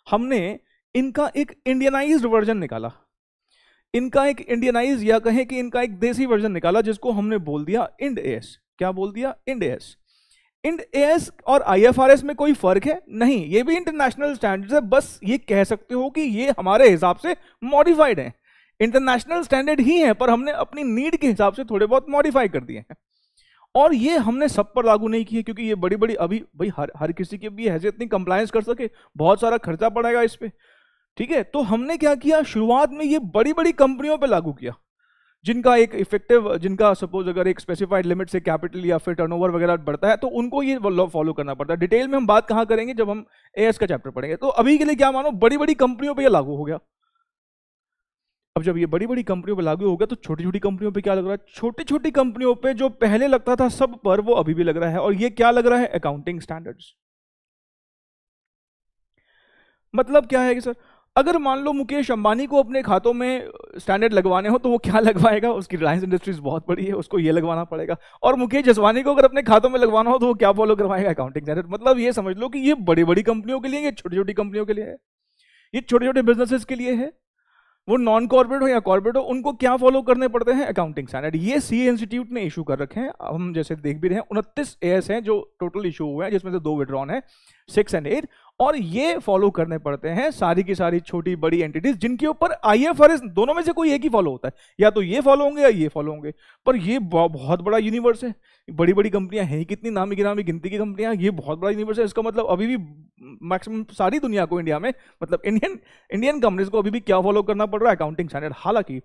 हमने इनका एक इंडियनाइज्ड वर्जन निकाला। इनका एक इंडियनाइज या कहें कि इनका एक देसी वर्जन निकाला, जिसको हमने बोल दिया इंड AS। क्या बोल दिया? Ind AS। इंड AS और IFRS में कोई फर्क है? नहीं, ये भी इंटरनेशनल स्टैंडर्ड्स है, बस ये कह सकते हो कि ये हमारे हिसाब से मॉडिफाइड है। इंटरनेशनल स्टैंडर्ड ही है, पर हमने अपनी नीड के हिसाब से थोड़े बहुत मॉडिफाई कर दिए हैं। और ये हमने सब पर लागू नहीं किए, क्योंकि ये बड़ी बड़ी अभी भाई हर किसी की भी हैसियत नहीं कंप्लायंस कर सके, बहुत सारा खर्चा पड़ेगा इस पे, ठीक है। तो हमने क्या किया? शुरुआत में ये बड़ी बड़ी कंपनियों पे लागू किया, जिनका एक इफेक्टिव, जिनका सपोज अगर एक स्पेसिफाइड लिमिट से कैपिटल या फिर टर्नओवर वगैरह बढ़ता है, तो उनको ये फॉलो करना पड़ता है। डिटेल में हम बात कहां करेंगे? जब हम AS का चैप्टर पढ़ेंगे। तो अभी के लिए क्या मानो, बड़ी बड़ी कंपनियों पर यह लागू हो गया। अब जब ये बड़ी बड़ी कंपनियों पे लागू हो गया, तो छोटी छोटी कंपनियों पे क्या लग रहा है? छोटी छोटी कंपनियों पे जो पहले लगता था सब पर, वो अभी भी लग रहा है। और ये क्या लग रहा है? Accounting standards. मतलब क्या है कि सर, अगर मान लो मुकेश अंबानी को अपने खातों में स्टैंडर्ड लगवाने हो, तो वो क्या लगवाएगा? उसकी रिलायंस इंडस्ट्रीज बहुत बड़ी है, उसको ये लगवाना पड़ेगा। और मुकेश जसवानी को अगर अपने खातों में लगवाना हो, तो वो क्या फॉलो करवाएगा? Accounting standard. मतलब ये समझ लो कि ये बड़ी बड़ी कंपनियों के लिए, ये छोटी छोटी कंपनियों के लिए है, ये छोटे छोटे बिजनेसेस के लिए है। वो नॉन कॉर्पोरेट हो या कॉर्पोरेट हो, उनको क्या फॉलो करने पड़ते हैं? Accounting standard. ये CA इंस्टीट्यूट ने इशू कर रखे हैं। हम जैसे देख भी रहे हैं 29 AS हैं जो टोटल इशू हुए हैं, जिसमें से 2 विड्रॉन है, 6 और 8। और ये फॉलो करने पड़ते हैं सारी की सारी छोटी बड़ी एंटिटीज, जिनके ऊपर IFRS दोनों में से कोई एक ही फॉलो होता है। या तो ये फॉलो होंगे या ये फॉलो होंगे। पर ये बहुत बड़ा यूनिवर्स है। बड़ी बड़ी कंपनियां हैं कितनी, नामी गिरामी गिनती की कंपनियां। ये बहुत बड़ा यूनिवर्स है। इसका मतलब अभी भी मैक्सिमम सारी दुनिया को, इंडिया में मतलब इंडियन कंपनीज को अभी भी क्या फॉलो करना पड़ रहा है? Accounting standard. हालांकि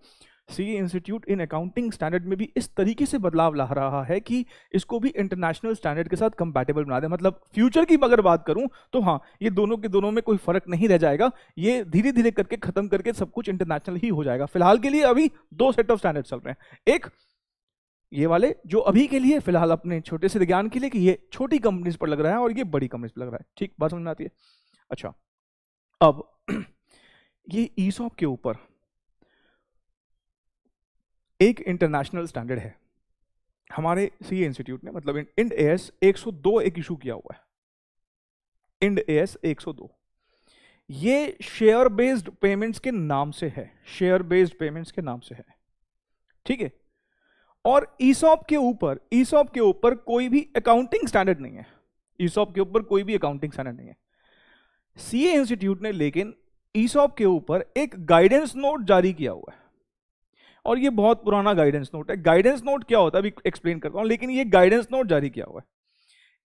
CA institute in accounting standard में भी इस तरीके से बदलाव ला रहा है कि इसको भी इंटरनेशनल स्टैंडर्ड के साथ कंपैटिबल बना दे। मतलब फ्यूचर की अगर बात करूं तो हाँ, ये दोनों के दोनों में कोई फर्क नहीं रह जाएगा। ये धीरे धीरे करके खत्म करके सब कुछ इंटरनेशनल ही हो जाएगा। फिलहाल के लिए अभी 2 सेट ऑफ स्टैंडर्ड चल रहे हैं। एक ये वाले जो अभी के लिए फिलहाल अपने छोटे से ज्ञान के लिए कि ये छोटी कंपनीज पर लग रहा है और ये बड़ी कंपनीज पर लग रहा है। ठीक बात समझ में आती है? अच्छा, अब ये ESOP के ऊपर एक इंटरनेशनल स्टैंडर्ड है हमारे CA इंस्टीट्यूट ने, मतलब इंड AS 102 एक इशू किया हुआ है। इंड AS 102 ये शेयर बेस्ड पेमेंट्स के नाम से है, शेयर बेस्ड पेमेंट्स के नाम से है, ठीक है। और ESOP के ऊपर कोई भी अकाउंटिंग स्टैंडर्ड नहीं है। ESOP के ऊपर कोई भी अकाउंटिंग स्टैंडर्ड नहीं है। CA इंस्टीट्यूट ने लेकिन ESOP के ऊपर एक गाइडेंस नोट जारी किया हुआ है, और ये बहुत पुराना गाइडेंस नोट है। गाइडेंस नोट क्या होता है अभी एक्सप्लेन करता हूं, लेकिन ये गाइडेंस नोट जारी किया हुआ है।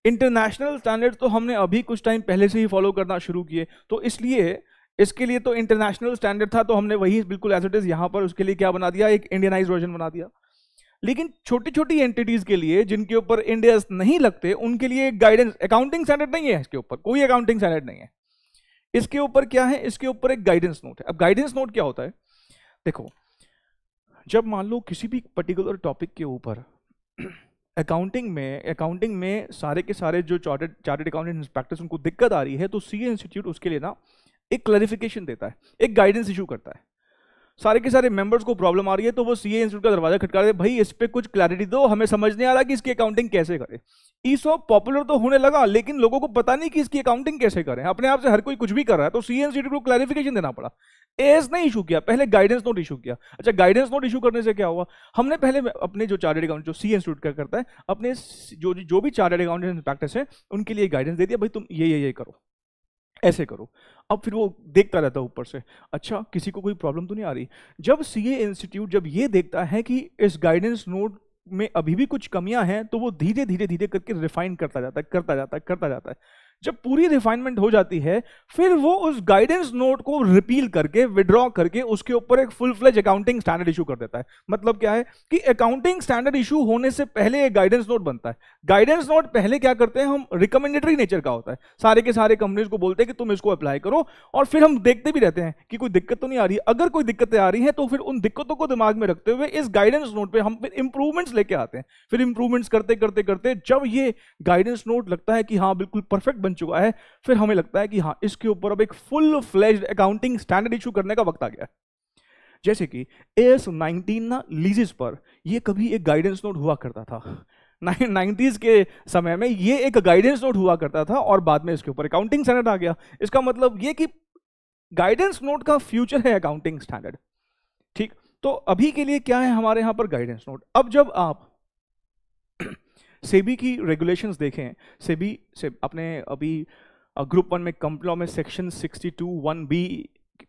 इंटरनेशनल स्टैंडर्ड तो हमने अभी कुछ टाइम पहले से ही फॉलो करना शुरू किए, तो इसलिए इसके लिए तो इंटरनेशनल स्टैंडर्ड था, तो हमने वही बिल्कुल एज इट इज यहां पर उसके लिए क्या बना दिया? एक इंडियनाइज्ड वर्जन बना दिया। लेकिन छोटी छोटी एंटिटीज के लिए जिनके ऊपर इंड AS नहीं लगते, उनके लिए एक गाइडेंस, अकाउंटिंग स्टैंडर्ड नहीं है इसके ऊपर, कोई अकाउंटिंग स्टैंडर्ड नहीं है। इसके ऊपर क्या है? इसके ऊपर एक गाइडेंस नोट है। अब गाइडेंस नोट क्या होता है? देखो, जब मान लो किसी भी पर्टिकुलर टॉपिक के ऊपर अकाउंटिंग में सारे के सारे जो चार्टर्ड अकाउंटेंट इंस्पेक्टर्स उनको दिक्कत आ रही है, तो सीए इंस्टीट्यूट उसके लिए ना एक क्लैरिफिकेशन देता है, एक गाइडेंस इशू करता है। सारे के सारे मेंबर्स को प्रॉब्लम आ रही है तो वो सीए इंस्टीट्यूट का दरवाजा खटका रहे, भाई इस पे कुछ क्लैरिटी दो, हमें समझ नहीं आ रहा कि इसकी अकाउंटिंग कैसे करें। ईसॉप पॉपुलर तो होने लगा, लेकिन लोगों को पता नहीं कि इसकी अकाउंटिंग कैसे करें, अपने आप से हर कोई कुछ भी कर रहा है, तो सीए इंस्टीट्यूट को क्लैरिफिकेशन देना पड़ा। एएस ने इशू किया, पहले गाइडेंस नोट इशू किया। अच्छा, गाइडेंस नोट इशू करने से क्या हुआ, हमने पहले अपने जो चार्टर्ड अकाउंट, जो सीए इंस्टीट्यूट का करता है, अपने जो भी चार्टर्ड अकाउंटेंट इंस्पेक्टर्स हैं उनके लिए गाइडेंस दे दिया, भाई तुम ये करो, ऐसे करो। अब फिर वो देखता रहता है ऊपर से, अच्छा किसी को कोई प्रॉब्लम तो नहीं आ रही। जब सीए इंस्टीट्यूट जब ये देखता है कि इस गाइडेंस नोट में अभी भी कुछ कमियां हैं, तो वो धीरे धीरे करके रिफाइन करता जाता है। जब पूरी रिफाइनमेंट हो जाती है, फिर वो उस गाइडेंस नोट को रिपील करके, विड्रॉ करके, उसके ऊपर एक full fledge accounting standard issue कर देता है। मतलब क्या है कि अकाउंटिंग स्टैंडर्ड इशू होने से पहले एक गाइडेंस नोट बनता है। गाइडेंस नोट पहले क्या करते हैं हम, रिकमेंडेटरी नेचर का होता है, सारे के सारे कंपनीज को बोलते हैं कि तुम इसको अप्लाई करो, और फिर हम देखते भी रहते हैं कि कोई दिक्कत तो नहीं आ रही। अगर कोई दिक्कतें आ रही हैं तो फिर उन दिक्कतों को दिमाग में रखते हुए इस गाइडेंस नोट पे हम फिर इंप्रूवमेंट्स लेके आते हैं। फिर इंप्रूवमेंट्स करते जब ये गाइडेंस नोट लगता है कि हाँ बिल्कुल परफेक्ट बन चुका है, फिर हमें लगता है कि हाँ इसके ऊपर अब एक full fledged accounting standard issue करने का वक्त आ गया। जैसे कि AS 19 ना लीजेस पर ये कभी एक गाइडेंस नोट हुआ करता था, 90s के समय में ये एक गाइडेंस नोट हुआ करता था, और बाद में इसके ऊपर अकाउंटिंग स्टैंडर्ड आ गया। इसका मतलब ये कि गाइडेंस नोट का फ्यूचर है अकाउंटिंग स्टैंडर्ड। ठीक, तो अभी के लिए क्या है हमारे यहां पर गाइडेंस नोट। अब जब आप सेबी की रेगुलेशंस देखें, सेबी से अपने अभी ग्रुप 1 में कंपनी लॉ में सेक्शन 62(1)(b)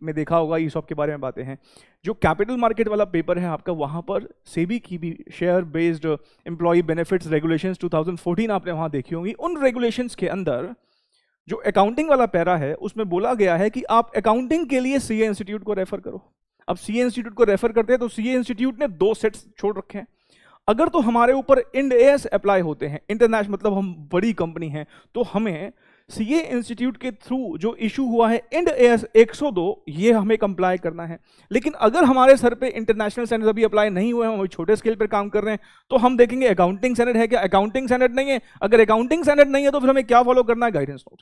में देखा होगा, ईसॉप के बारे में बातें हैं। जो कैपिटल मार्केट वाला पेपर है आपका, वहां पर सेबी की भी share based employee benefits regulations 2014 आपने वहां देखी होंगी। उन रेगुलेशंस के अंदर जो अकाउंटिंग वाला पैरा है, उसमें बोला गया है कि आप अकाउंटिंग के लिए सीए इंस्टीट्यूट को रेफर करो। अब सीए इंस्टीट्यूट को रेफर करते हैं तो सीए इंस्टीट्यूट ने 2 सेट्स छोड़ रखे हैं। अगर तो हमारे ऊपर इंड एएस अप्लाई होते हैं, इंटरनेशनल मतलब हम बड़ी कंपनी हैं, तो हमें सीए इंस्टीट्यूट के थ्रू जो इशू हुआ है इंड एएस 102, ये हमें कंप्लाई करना है। लेकिन अगर हमारे सर पे इंटरनेशनल स्टैंडर्ड अभी अप्लाई नहीं हुए, हम छोटे स्केल पर काम कर रहे हैं, तो हम देखेंगे अकाउंटिंग स्टैंडर्ड है क्या, अकाउंटिंग स्टैंडर्ड नहीं है। अगर अकाउंटिंग स्टैंडर्ड नहीं है तो फिर हमें क्या फॉलो करना है, गाइडेंस नोट।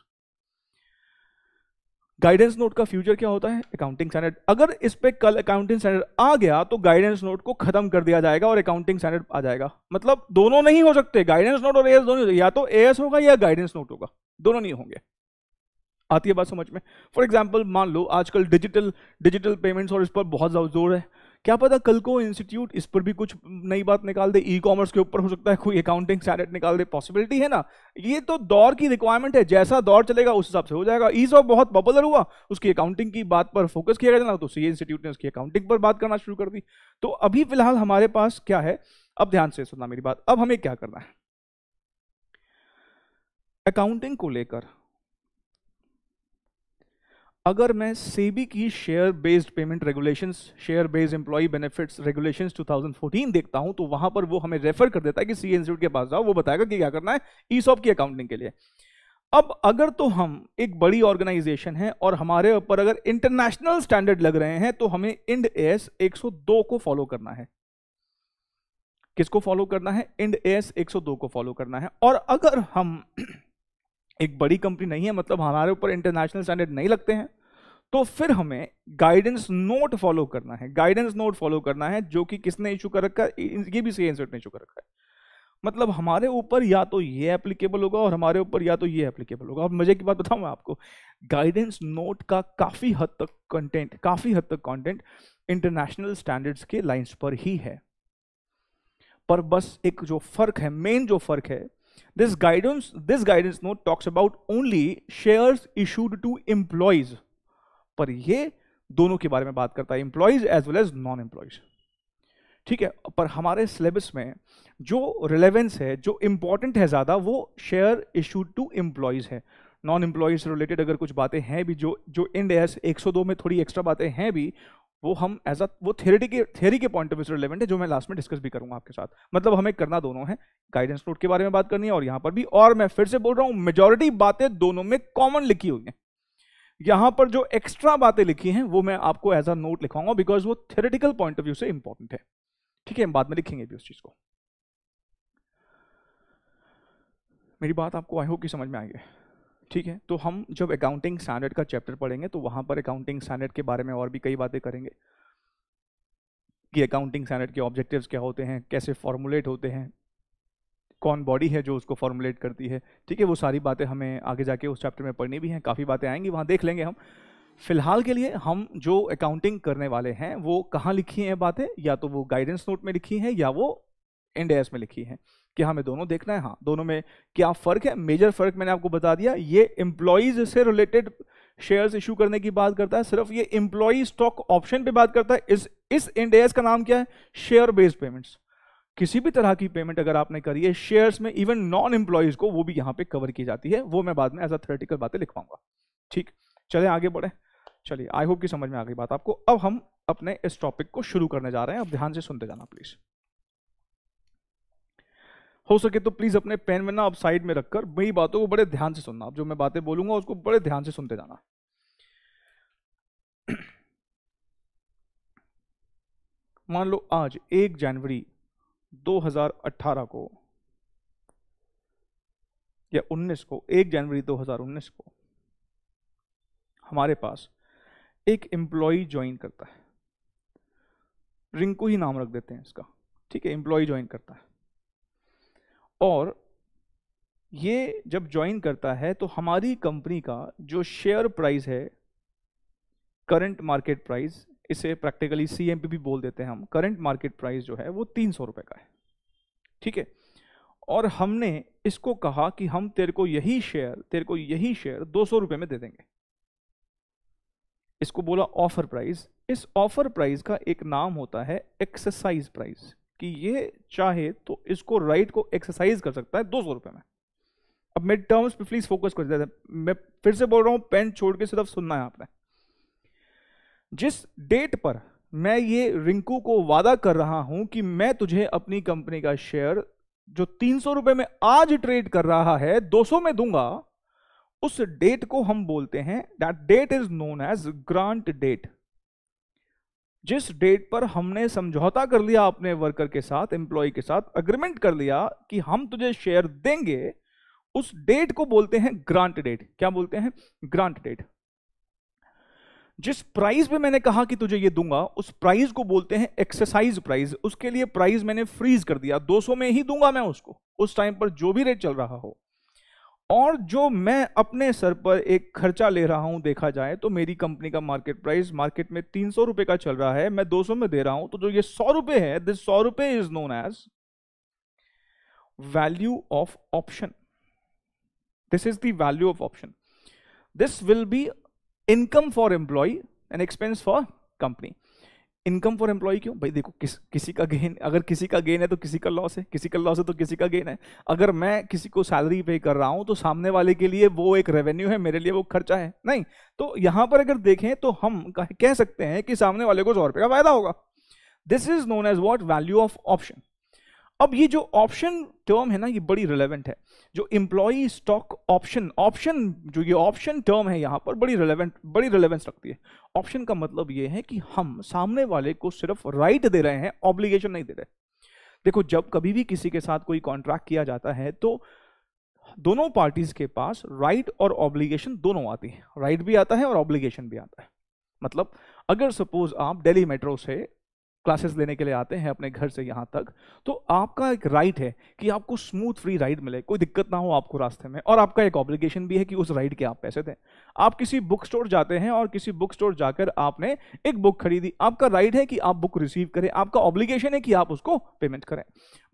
गाइडेंस नोट का फ्यूचर क्या होता है, अकाउंटिंग स्टैंडर्ड। अगर इस पे कल अकाउंटिंग स्टैंडर्ड आ गया तो गाइडेंस नोट को खत्म कर दिया जाएगा और अकाउंटिंग स्टैंडर्ड आ जाएगा। मतलब दोनों नहीं हो सकते, गाइडेंस नोट और एएस दोनों, या तो एएस होगा या गाइडेंस नोट होगा, दोनों नहीं होंगे। आती है बात समझ में। फॉर एग्जाम्पल मान लो आजकल डिजिटल पेमेंट्स और इस पर बहुत ज्यादा जोर है, क्या पता कल को इंस्टीट्यूट इस पर भी कुछ नई बात निकाल दे, ई कॉमर्स के ऊपर हो सकता है कोई अकाउंटिंग स्टैंडर्ड निकाल दे, पॉसिबिलिटी है ना। ये तो दौर की रिक्वायरमेंट है, जैसा दौर चलेगा उस हिसाब से हो जाएगा। ईसॉप बहुत पॉपुलर हुआ, उसकी अकाउंटिंग की बात पर फोकस किया गया ना, तो सीए इंस्टीट्यूट ने उसकी अकाउंटिंग पर बात करना शुरू कर दी। तो अभी फिलहाल हमारे पास क्या है, अब ध्यान से सुनना मेरी बात, अब हमें क्या करना है अकाउंटिंग को लेकर। अगर मैं सेबी की share based payment regulations, share based employee benefits regulations 2014 देखता हूं, तो वहां पर वो हमें रेफर कर देता है कि सीए इंस्टीट्यूट के पास जाओ, वो बताएगा कि क्या करना है ईसॉप की अकाउंटिंग के लिए। अब अगर तो हम एक बड़ी ऑर्गेनाइजेशन है और हमारे ऊपर अगर इंटरनेशनल स्टैंडर्ड लग रहे हैं, तो हमें इंड एएस 102 को फॉलो करना है। किसको फॉलो करना है, इंड एएस 102 को फॉलो करना है। और अगर हम एक बड़ी कंपनी नहीं है, मतलब हमारे ऊपर इंटरनेशनल स्टैंडर्ड नहीं लगते हैं, तो फिर हमें गाइडेंस नोट फॉलो करना है। गाइडेंस नोट फॉलो करना है जो कि किसने इशू कर रखा है, ये भी सीए इंस्टीट्यूट ने इशू कर रखा है। मतलब हमारे ऊपर या तो ये एप्लीकेबल होगा और हमारे ऊपर या तो ये एप्लीकेबल होगा। और मजे की बात बताऊं मैं आपको, गाइडेंस नोट का काफी हद तक कंटेंट इंटरनेशनल स्टैंडर्ड्स के लाइंस पर ही है। पर बस एक जो फर्क है, मेन जो फर्क है, this guidance note talks about only shares issued to employees, पर ये दोनों के बारे में बात करता है, employees as well as non-employees। ठीक है, पर हमारे सिलेबस में जो रिलेवेंस है, जो इंपॉर्टेंट है ज्यादा, वो शेयर इशूड टू एम्प्लॉयज है। नॉन एम्प्लॉयज से रिलेटेड अगर कुछ बातें हैं भी, जो इंड एएस 102 में थोड़ी एक्स्ट्रा बातें हैं भी, वो हम एज अ वो थ्योरी के पॉइंट ऑफ व्यू से रिलेवेंट है, जो मैं लास्ट में डिस्कस भी करूंगा आपके साथ। मतलब हमें करना दोनों है, गाइडेंस नोट के बारे में बात करनी है और यहाँ पर भी। और मैं फिर से बोल रहा हूँ, मेजॉरिटी बातें दोनों में कॉमन लिखी हुई हैं। यहाँ पर जो एक्स्ट्रा बातें लिखी हैं वो मैं आपको एज अ नोट लिखवाऊंगा, बिकॉज वो थ्योरेटिकल पॉइंट ऑफ व्यू से इंपॉर्टेंट है। ठीक है, हम बाद में लिखेंगे भी उस चीज को। मेरी बात आपको आई होप कि समझ में आई है, ठीक है। तो हम जब अकाउंटिंग स्टैंडर्ड का चैप्टर पढ़ेंगे तो वहाँ पर अकाउंटिंग स्टैंडर्ड के बारे में और भी कई बातें करेंगे कि अकाउंटिंग स्टैंडर्ड के ऑब्जेक्टिव्स क्या होते हैं, कैसे फॉर्मुलेट होते हैं, कौन बॉडी है जो उसको फॉर्मुलेट करती है, ठीक है। वो सारी बातें हमें आगे जाके उस चैप्टर में पढ़नी भी हैं, काफ़ी बातें आएंगी, वहाँ देख लेंगे हम। फिलहाल के लिए हम जो अकाउंटिंग करने वाले हैं वो कहाँ लिखी हैं बातें, या तो वो गाइडेंस नोट में लिखी हैं या वो इंड एस में लिखी हैं, कि हमें दोनों देखना है। हाँ, दोनों में क्या फ़र्क है? मेजर फ़र्क मैंने आपको बता दिया, ये एम्प्लॉयज़ से रिलेटेड शेयर्स इशू करने की बात करता है, सिर्फ ये एम्प्लॉय स्टॉक ऑप्शन पे बात करता है। इस इंड एस का नाम क्या है? Share based payments. किसी भी तरह की पेमेंट अगर आपने करी है शेयर्स में, इवन नॉन एम्प्लॉयज को, वो भी यहाँ पे कवर की जाती है। वो मैं बाद में एज अ थ्योरेटिकल बातें लिखवाऊंगा, ठीक। चलिए आगे बढ़े। चलिए, आई होप कि समझ में आ गई बात आपको। अब हम अपने इस टॉपिक को शुरू करने जा रहे हैं, अब ध्यान से सुनते जाना प्लीज। हो सके तो प्लीज अपने पेन में ना अब साइड में रखकर मेरी बातों को बड़े ध्यान से सुनना। अब जो मैं बातें बोलूंगा उसको बड़े ध्यान से सुनते जाना। मान लो आज 1 जनवरी 2018 को या 19 को, 1 जनवरी 2019 को हमारे पास एक एम्प्लॉय ज्वाइन करता है। रिंकू ही नाम रख देते हैं इसका, ठीक है। एम्प्लॉय ज्वाइन करता है और ये जब ज्वाइन करता है तो हमारी कंपनी का जो शेयर प्राइस है, करंट मार्केट प्राइस, इसे प्रैक्टिकली CMP भी बोल देते हैं हम, करंट मार्केट प्राइस जो है वो 300 रुपए का है, ठीक है। और हमने इसको कहा कि हम तेरे को यही शेयर 200 रुपए में दे देंगे। इसको बोला ऑफर प्राइस। इस ऑफर प्राइस का एक नाम होता है एक्सरसाइज प्राइस, कि ये चाहे तो इसको राइट को एक्सरसाइज कर सकता है 200 रुपए में। अब मेरे टर्म्स पे प्लीज फोकस कर देते हैं, मैं फिर से बोल रहा हूं, पेन छोड़ के सिर्फ सुनना है आपने। जिस डेट पर मैं ये रिंकू को वादा कर रहा हूं कि मैं तुझे अपनी कंपनी का शेयर जो 300 रुपए में आज ट्रेड कर रहा है 200 में दूंगा, उस डेट को हम बोलते हैं, that date is known as grant date. जिस डेट पर हमने समझौता कर लिया अपने वर्कर के साथ, एम्प्लॉय के साथ अग्रीमेंट कर लिया कि हम तुझे शेयर देंगे, उस डेट को बोलते हैं ग्रांट डेट। क्या बोलते हैं? Grant date. जिस प्राइस पे मैंने कहा कि तुझे ये दूंगा, उस प्राइस को बोलते हैं एक्सरसाइज प्राइस। उसके लिए प्राइस मैंने फ्रीज कर दिया, 200 में ही दूंगा मैं उसको, उस टाइम पर जो भी रेट चल रहा हो। और जो मैं अपने सर पर एक खर्चा ले रहा हूं, देखा जाए तो मेरी कंपनी का मार्केट प्राइस मार्केट में 300 रुपए का चल रहा है, मैं 200 में दे रहा हूं, तो जो ये 100 रुपए है, दिस 100 रुपए is known as value of option. This is the value of option. This will be income for employee and expense for company. Income for employee क्यों भाई? देखो, किसी का गेन, अगर किसी का गेन है तो किसी का लॉस है, किसी का लॉस है तो किसी का गेन है। अगर मैं किसी को सैलरी पे कर रहा हूं तो सामने वाले के लिए वो एक रेवेन्यू है, मेरे लिए वो खर्चा है नहीं। तो यहां पर अगर देखें तो हम कह सकते हैं कि सामने वाले को 100 रुपए का फायदा होगा। This is known as what? Value of option. अब ये जो ऑप्शन टर्म है ना, ये बड़ी रिलेवेंट है। जो एम्प्लॉय स्टॉक ऑप्शन जो ये ऑप्शन टर्म है यहां पर बड़ी रिलेवेंस रखती है। ऑप्शन का मतलब ये है कि हम सामने वाले को सिर्फ राइट दे रहे हैं, ऑब्लिगेशन नहीं दे रहे। देखो, जब कभी भी किसी के साथ कोई कॉन्ट्रैक्ट किया जाता है तो दोनों पार्टीज के पास राइट और ऑब्लिगेशन दोनों आती है। राइट भी आता है और ऑब्लिगेशन भी आता है। मतलब अगर सपोज आप दिल्ली मेट्रो से क्लासेस लेने के लिए आते हैं अपने घर से यहाँ तक, तो आपका एक राइट है कि आपको स्मूथ फ्री राइड मिले, कोई दिक्कत ना हो आपको रास्ते में। और आपका एक ऑब्लिगेशन भी है कि उस राइड के आप पैसे दें। आप किसी बुक स्टोर जाते हैं और किसी बुक स्टोर जाकर आपने एक बुक खरीदी, आपका राइट है कि आप बुक रिसीव करें, आपका ऑब्लिगेशन है कि आप उसको पेमेंट करें।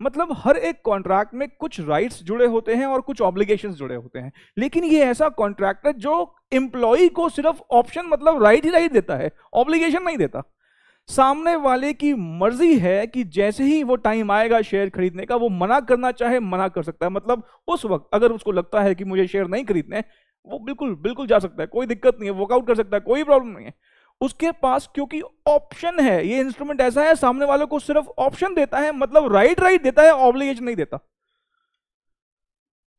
मतलब हर एक कॉन्ट्रैक्ट में कुछ राइट्स जुड़े होते हैं और कुछ ऑब्लिगेशंस जुड़े होते हैं। लेकिन ये ऐसा कॉन्ट्रैक्ट है जो एम्प्लॉय को सिर्फ ऑप्शन मतलब राइट ही राइट देता है, ऑब्लिगेशन नहीं देता। सामने वाले की मर्जी है कि जैसे ही वो टाइम आएगा शेयर खरीदने का, वो मना करना चाहे मना कर सकता है। मतलब उस वक्त अगर उसको लगता है कि मुझे शेयर नहीं खरीदने, वो बिल्कुल जा सकता है, कोई दिक्कत नहीं है, वॉकआउट कर सकता है, कोई प्रॉब्लम नहीं है उसके पास, क्योंकि ऑप्शन है। ये इंस्ट्रूमेंट ऐसा है, सामने वाले को सिर्फ ऑप्शन देता है, मतलब राइट देता है, ऑब्लिगेशन नहीं देता।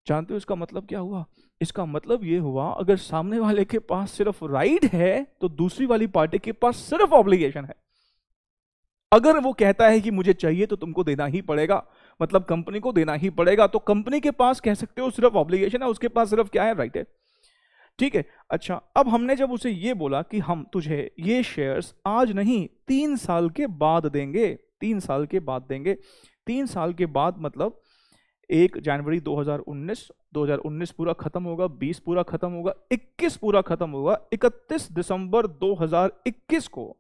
जानते हो इसका मतलब क्या हुआ? इसका मतलब ये हुआ, अगर सामने वाले के पास सिर्फ राइट है तो दूसरी वाली पार्टी के पास सिर्फ ऑब्लिगेशन है। अगर वो कहता है कि मुझे चाहिए तो तुमको देना ही पड़ेगा, मतलब कंपनी को देना ही पड़ेगा। तो कंपनी के पास कह सकते हो सिर्फ ऑब्लिगेशन है, उसके पास सिर्फ क्या है, राइट है। ठीक है, अच्छा अब हमने जब उसे ये बोला कि हम तुझे ये शेयर्स आज नहीं 3 साल के बाद देंगे, 3 साल के बाद देंगे। 3 साल के बाद मतलब 1 जनवरी 2019 पूरा खत्म होगा, 20 पूरा खत्म होगा, 21 पूरा खत्म होगा, 31 दिसंबर 2021 को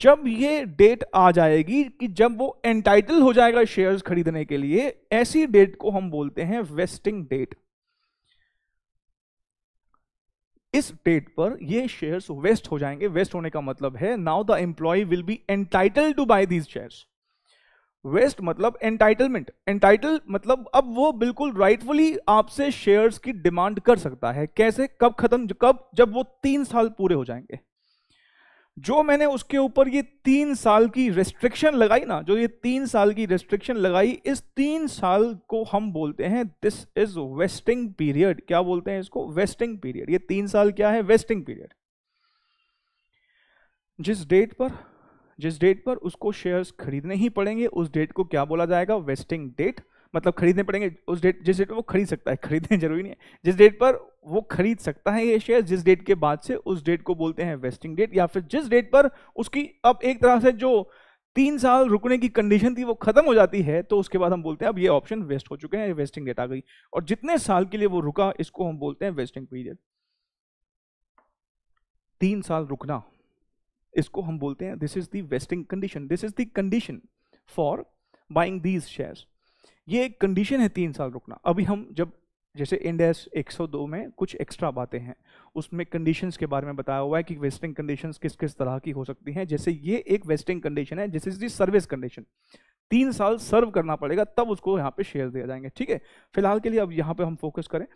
जब ये डेट आ जाएगी कि जब वो एंटाइटल हो जाएगा शेयर्स खरीदने के लिए, ऐसी डेट को हम बोलते हैं वेस्टिंग डेट। इस डेट पर ये शेयर्स वेस्ट हो जाएंगे। वेस्ट होने का मतलब है now the employee will be entitled to buy these shares. Vest मतलब एंटाइटलमेंट, एंटाइटल मतलब अब वो बिल्कुल राइटफुली आपसे शेयर्स की डिमांड कर सकता है। कैसे, कब खत्म, कब, जब वो 3 साल पूरे हो जाएंगे। जो मैंने उसके ऊपर ये 3 साल की रेस्ट्रिक्शन लगाई ना, जो ये 3 साल की रेस्ट्रिक्शन लगाई, इस 3 साल को हम बोलते हैं दिस इज वेस्टिंग पीरियड। क्या बोलते हैं इसको, वेस्टिंग पीरियड। ये 3 साल क्या है, वेस्टिंग पीरियड। जिस डेट पर उसको शेयर्स खरीदने ही पड़ेंगे, उस डेट को क्या बोला जाएगा, वेस्टिंग डेट। मतलब खरीदने पड़ेंगे उस डेट, जिस डेट पर वो खरीद सकता है, खरीदने जरूरी नहीं है, जिस डेट पर वो खरीद सकता है ये शेयर, जिस डेट के बाद से, उस डेट को बोलते हैं वेस्टिंग डेट। या फिर जिस डेट पर उसकी अब एक तरह से जो 3 साल रुकने की कंडीशन थी वो खत्म हो जाती है, तो उसके बाद हम बोलते हैं अब ये ऑप्शन वेस्ट हो चुके हैं, वेस्टिंग डेट आ गई। और जितने साल के लिए वो रुका, इसको हम बोलते हैं वेस्टिंग पीरियड। 3 साल रुकना, इसको हम बोलते हैं this is the wasting condition, this is the condition for buying these shares. ये एक कंडीशन है 3 साल रुकना। अभी हम जब जैसे इंड एस 102 में कुछ एक्स्ट्रा बातें हैं, उसमें कंडीशंस के बारे में बताया हुआ है कि वेस्टिंग कंडीशंस किस किस तरह की हो सकती हैं। जैसे ये एक वेस्टिंग कंडीशन है, जैसे इसकी सर्विस कंडीशन, 3 साल सर्व करना पड़ेगा तब उसको यहाँ पे शेयर दिया जाएंगे। ठीक है, फिलहाल के लिए अब यहाँ पे हम फोकस करें।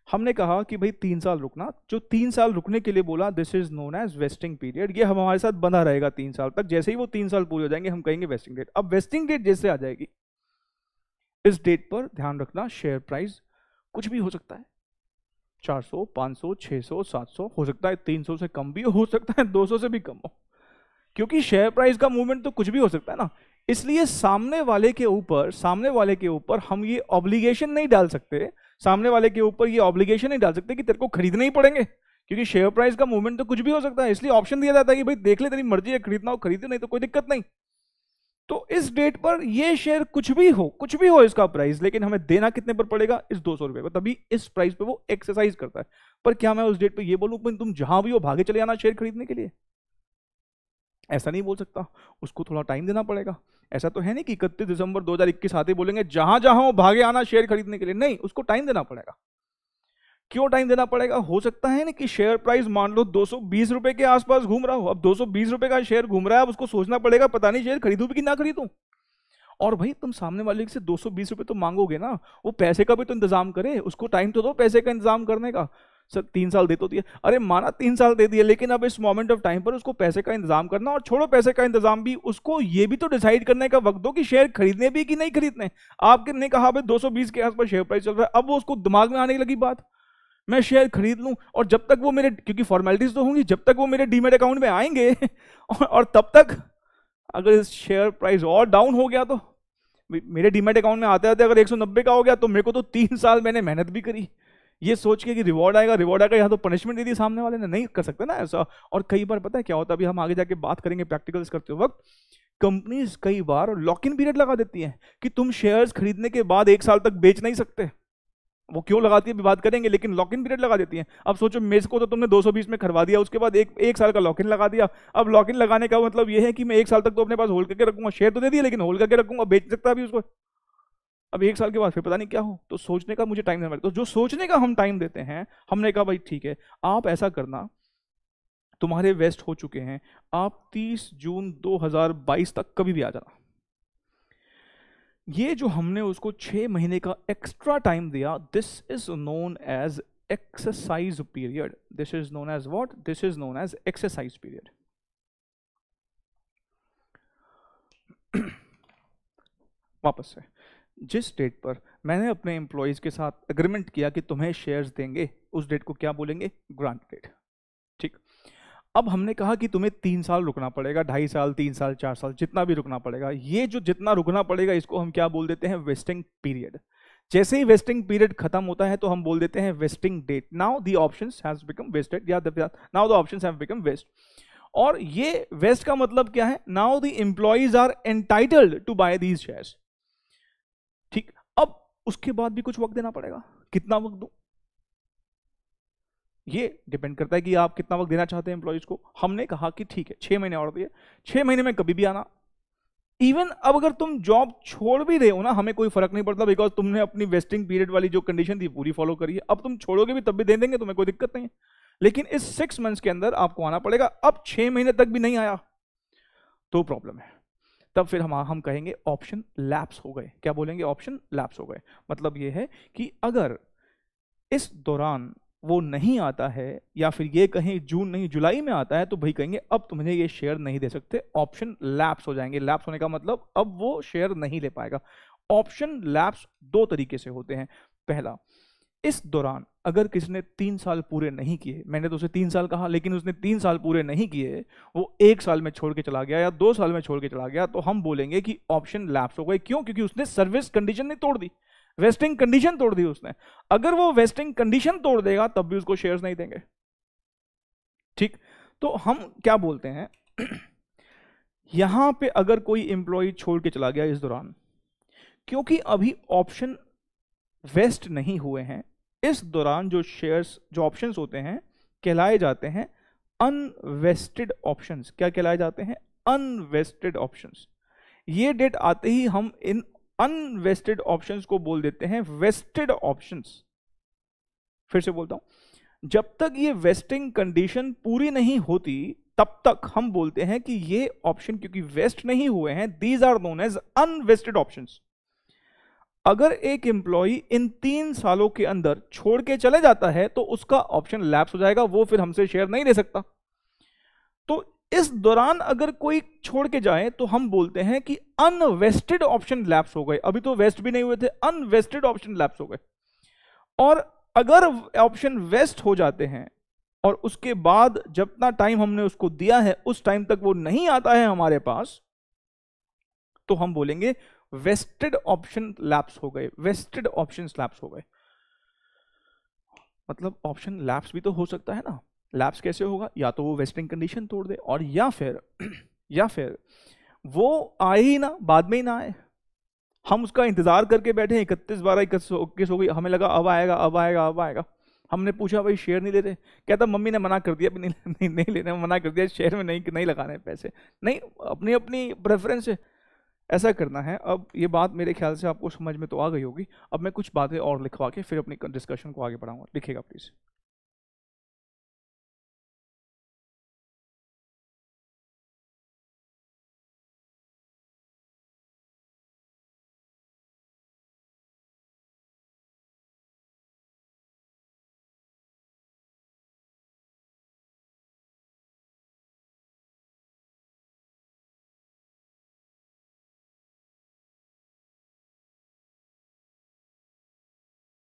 हमने कहा कि भाई 3 साल रुकना, जो 3 साल रुकने के लिए बोला this is known as vesting period. ये हमारे साथ बंधा रहेगा 3 साल तक। जैसे ही वो 3 साल पूरे हो जाएंगे हम कहेंगे वेस्टिंग डेट। अब वेस्टिंग डेट जैसे आ जाएगी, इस डेट पर ध्यान रखना शेयर प्राइस कुछ भी हो सकता है, 400, 500, 600, 700 हो सकता है, 300 से कम भी हो सकता है, 200 से भी कम हो, क्योंकि शेयर प्राइस का मूवमेंट तो कुछ भी हो सकता है ना। इसलिए सामने वाले के ऊपर हम ये ऑब्लिगेशन नहीं डाल सकते, सामने वाले के ऊपर ये ऑब्लिगेशन नहीं डाल सकते कि तेरे को खरीदने ही पड़ेंगे, क्योंकि शेयर प्राइस का मूवमेंट तो कुछ भी हो सकता है। इसलिए ऑप्शन दिया जाता है कि भाई देख ले, तेरी मर्जी है, खरीदना हो खरीदे, नहीं तो कोई दिक्कत नहीं। तो इस डेट पर ये शेयर कुछ भी हो इसका प्राइस, लेकिन हमें देना कितने पर पड़ेगा, इस 200 रुपए पर। तभी इस प्राइस पे वो एक्सरसाइज करता है। पर क्या मैं उस डेट पे ये बोलूं तुम जहां भी हो भागे चले आना शेयर खरीदने के लिए, ऐसा नहीं बोल सकता। उसको थोड़ा टाइम देना पड़ेगा। ऐसा तो है नहीं कि 31 दिसंबर 2021 आते बोलेंगे जहां जहां हो भागे आना शेयर खरीदने के लिए, नहीं, उसको टाइम देना पड़ेगा। क्यों टाइम देना पड़ेगा, हो सकता है ना कि शेयर प्राइस मान लो 220 रुपए के आसपास घूम रहा हो। अब 220 रुपए का शेयर घूम रहा है, अब उसको सोचना पड़ेगा पता नहीं शेयर खरीदूं भी कि ना खरीदूं। और भाई तुम सामने वाले से 220 रुपए तो मांगोगे ना, वो पैसे का भी तो इंतजाम करे, उसको टाइम तो दो पैसे का इंतजाम करने का। सर 3 साल दे तो दिया, अरे माना 3 साल दे दिया, लेकिन अब इस मोमेंट ऑफ टाइम पर उसको पैसे का इंतजाम करना, और छोड़ो पैसे का इंतजाम भी, उसको ये भी तो डिसाइड करने का वक्त दो कि शेयर खरीदने भी कि नहीं खरीदने। आपने कहा भाई 220 के आसपास शेयर प्राइस चल रहा है, अब वो उसको दिमाग में आने लगी बात मैं शेयर खरीद लूं, और जब तक वो मेरे, क्योंकि फॉर्मेलिटीज तो होंगी, जब तक वो मेरे डीमेट अकाउंट में आएंगे और तब तक अगर इस शेयर प्राइस और डाउन हो गया, तो मेरे डीमेट अकाउंट में आते आते अगर 190 का हो गया, तो मेरे को तो 3 साल मैंने मेहनत भी करी ये सोच के कि रिवॉर्ड आएगा, यहाँ तो पनिशमेंट दे दी सामने वाले ने, नहीं कर सकते ना ऐसा। और कई बार पता है क्या होता है, अभी हम आगे जाके बात करेंगे प्रैक्टिकल्स करते वक्त, कंपनीज कई बार लॉक इन पीरियड लगा देती हैं कि तुम शेयर्स खरीदने के बाद 1 साल तक बेच नहीं सकते। वो क्यों लगाती है अभी बात करेंगे, लेकिन लॉक इन पीरियड लगा देती है। अब सोचो मेरे को तो तुमने 220 में खरवा दिया, उसके बाद एक साल का लॉक इन लगा दिया। अब लॉक इन लगाने का मतलब ये है कि मैं 1 साल तक तो अपने पास होल्ड करके रखूंगा, शेयर तो दे दिया लेकिन होल्ड करके रखूंगा, बेच सकता भी उसको। अब 1 साल के बाद फिर पता नहीं क्या हो, तो सोचने का मुझे टाइम देना पड़ेगा। तो जो सोचने का हम टाइम देते हैं, हमने कहा भाई ठीक है आप ऐसा करना, तुम्हारे वेस्ट हो चुके हैं, आप 30 जून 2022 तक कभी भी आ जाना। ये जो हमने उसको 6 महीने का एक्स्ट्रा टाइम दिया, this is known as exercise period. This is known as what, this is known as exercise period. वापस से, जिस डेट पर मैंने अपने एम्प्लॉयज के साथ एग्रीमेंट किया कि तुम्हें शेयर्स देंगे, उस डेट को क्या बोलेंगे, ग्रांट डेट। ठीक, अब हमने कहा कि तुम्हें 3 साल रुकना पड़ेगा, 2.5 साल, 3 साल, 4 साल, जितना भी रुकना पड़ेगा। ये जो जितना रुकना पड़ेगा इसको हम क्या बोल देते हैं? Vesting period. जैसे ही वेस्टिंग पीरियड खत्म होता है तो हम बोल देते हैं vesting date. Now the options has become vested, या now the options have become vest. और ये वेस्ट का मतलब क्या है? Now the employees are entitled to buy these shares. ठीक, अब उसके बाद भी कुछ वक्त देना पड़ेगा। कितना वक्त दूं? ये डिपेंड करता है कि आप कितना वक्त देना चाहते हैं एम्प्लॉइज को। हमने कहा कि ठीक है 6 महीने और दिए, 6 महीने में कभी भी आना। इवन अब अगर तुम जॉब छोड़ भी रहे हो ना, हमें कोई फर्क नहीं पड़ता, बिकॉज तुमने अपनी वेस्टिंग पीरियड वाली जो कंडीशन थी पूरी फॉलो करी है। अब तुम छोड़ोगे भी तब भी दे देंगे, तुम्हें कोई दिक्कत नहीं है। लेकिन इस 6 मंथ्स के अंदर आपको आना पड़ेगा। अब 6 महीने तक भी नहीं आया तो प्रॉब्लम है। तब फिर हम कहेंगे ऑप्शन लैप्स हो गए। क्या बोलेंगे? ऑप्शन लैप्स हो गए। मतलब ये है कि अगर इस दौरान वो नहीं आता है, या फिर ये कहें जून नहीं जुलाई में आता है, तो भाई कहेंगे अब तुम्हें ये शेयर नहीं दे सकते, ऑप्शन लैप्स हो जाएंगे। लैप्स होने का मतलब अब वो शेयर नहीं ले पाएगा। ऑप्शन लैप्स 2 तरीके से होते हैं। पहला, इस दौरान अगर किसी ने 3 साल पूरे नहीं किए, मैंने तो उसे 3 साल कहा, लेकिन उसने 3 साल पूरे नहीं किए, वो 1 साल में छोड़ के चला गया या 2 साल में छोड़ के चला गया, तो हम बोलेंगे कि ऑप्शन लैप्स हो गए। क्यों? क्योंकि उसने सर्विस कंडीशन नहीं तोड़ दी, वेस्टिंग कंडीशन तोड़ दी उसने। अगर वो वेस्टिंग कंडीशन तोड़ देगा तब भी उसको शेयर्स नहीं देंगे। ठीक, तो हम क्या बोलते हैं यहां पे अगर कोई एम्प्लॉय छोड़ के चला गया इस दौरान, क्योंकि अभी ऑप्शन वेस्ट नहीं हुए हैं, इस दौरान जो शेयर्स, जो ऑप्शंस होते हैं कहलाए जाते हैं अनवेस्टेड ऑप्शंस। क्या कहलाए जाते हैं? Unvested options. ये डेट आते ही हम इन अनवेस्टेड ऑप्शंस को बोल देते हैं वेस्टेड ऑप्शंस। फिर से बोलता हूं, जब तक ये वेस्टिंग कंडीशन पूरी नहीं होती तब तक हम बोलते हैं कि ये ऑप्शन क्योंकि वेस्ट नहीं हुए हैं, these are known as unvested options. अगर एक एम्प्लॉय इन 3 सालों के अंदर छोड़ के चले जाता है तो उसका ऑप्शन लैप्स हो जाएगा, वो फिर हमसे शेयर नहीं ले सकता। तो इस दौरान अगर कोई छोड़ के जाए तो हम बोलते हैं कि अनवेस्टेड ऑप्शन लैप्स हो गए। अभी तो वेस्ट भी नहीं हुए थे, अनवेस्टेड ऑप्शन लैप्स हो गए। और अगर ऑप्शन वेस्ट हो जाते हैं और उसके बाद जितना टाइम हमने उसको दिया है उस टाइम तक वो नहीं आता है हमारे पास, तो हम बोलेंगे वेस्टेड ऑप्शन लैप्स हो गए, वेस्टेड ऑप्शन लैप्स हो गए। मतलब ऑप्शन लैप्स भी तो हो सकता है ना। लैप्स कैसे होगा? या तो वो वेस्टिंग कंडीशन तोड़ दे, और या फिर वो आए ही ना, बाद में ही ना आए, हम उसका इंतजार करके बैठे, 31/12/21 हो गई, हमें लगा अब आएगा अब आएगा अब आएगा। हमने पूछा भाई शेयर नहीं ले रहे, कहता मम्मी ने मना कर दिया, नहीं लेने, मना कर दिया, शेयर में नहीं लगाने पैसे। नहीं, अपनी अपनी प्रेफरेंस है, ऐसा करना है। अब ये बात मेरे ख्याल से आपको समझ में तो आ गई होगी। अब मैं कुछ बातें और लिखवा के फिर अपनी डिस्कशन को आगे बढ़ाऊंगा। लिखिएगा प्लीज।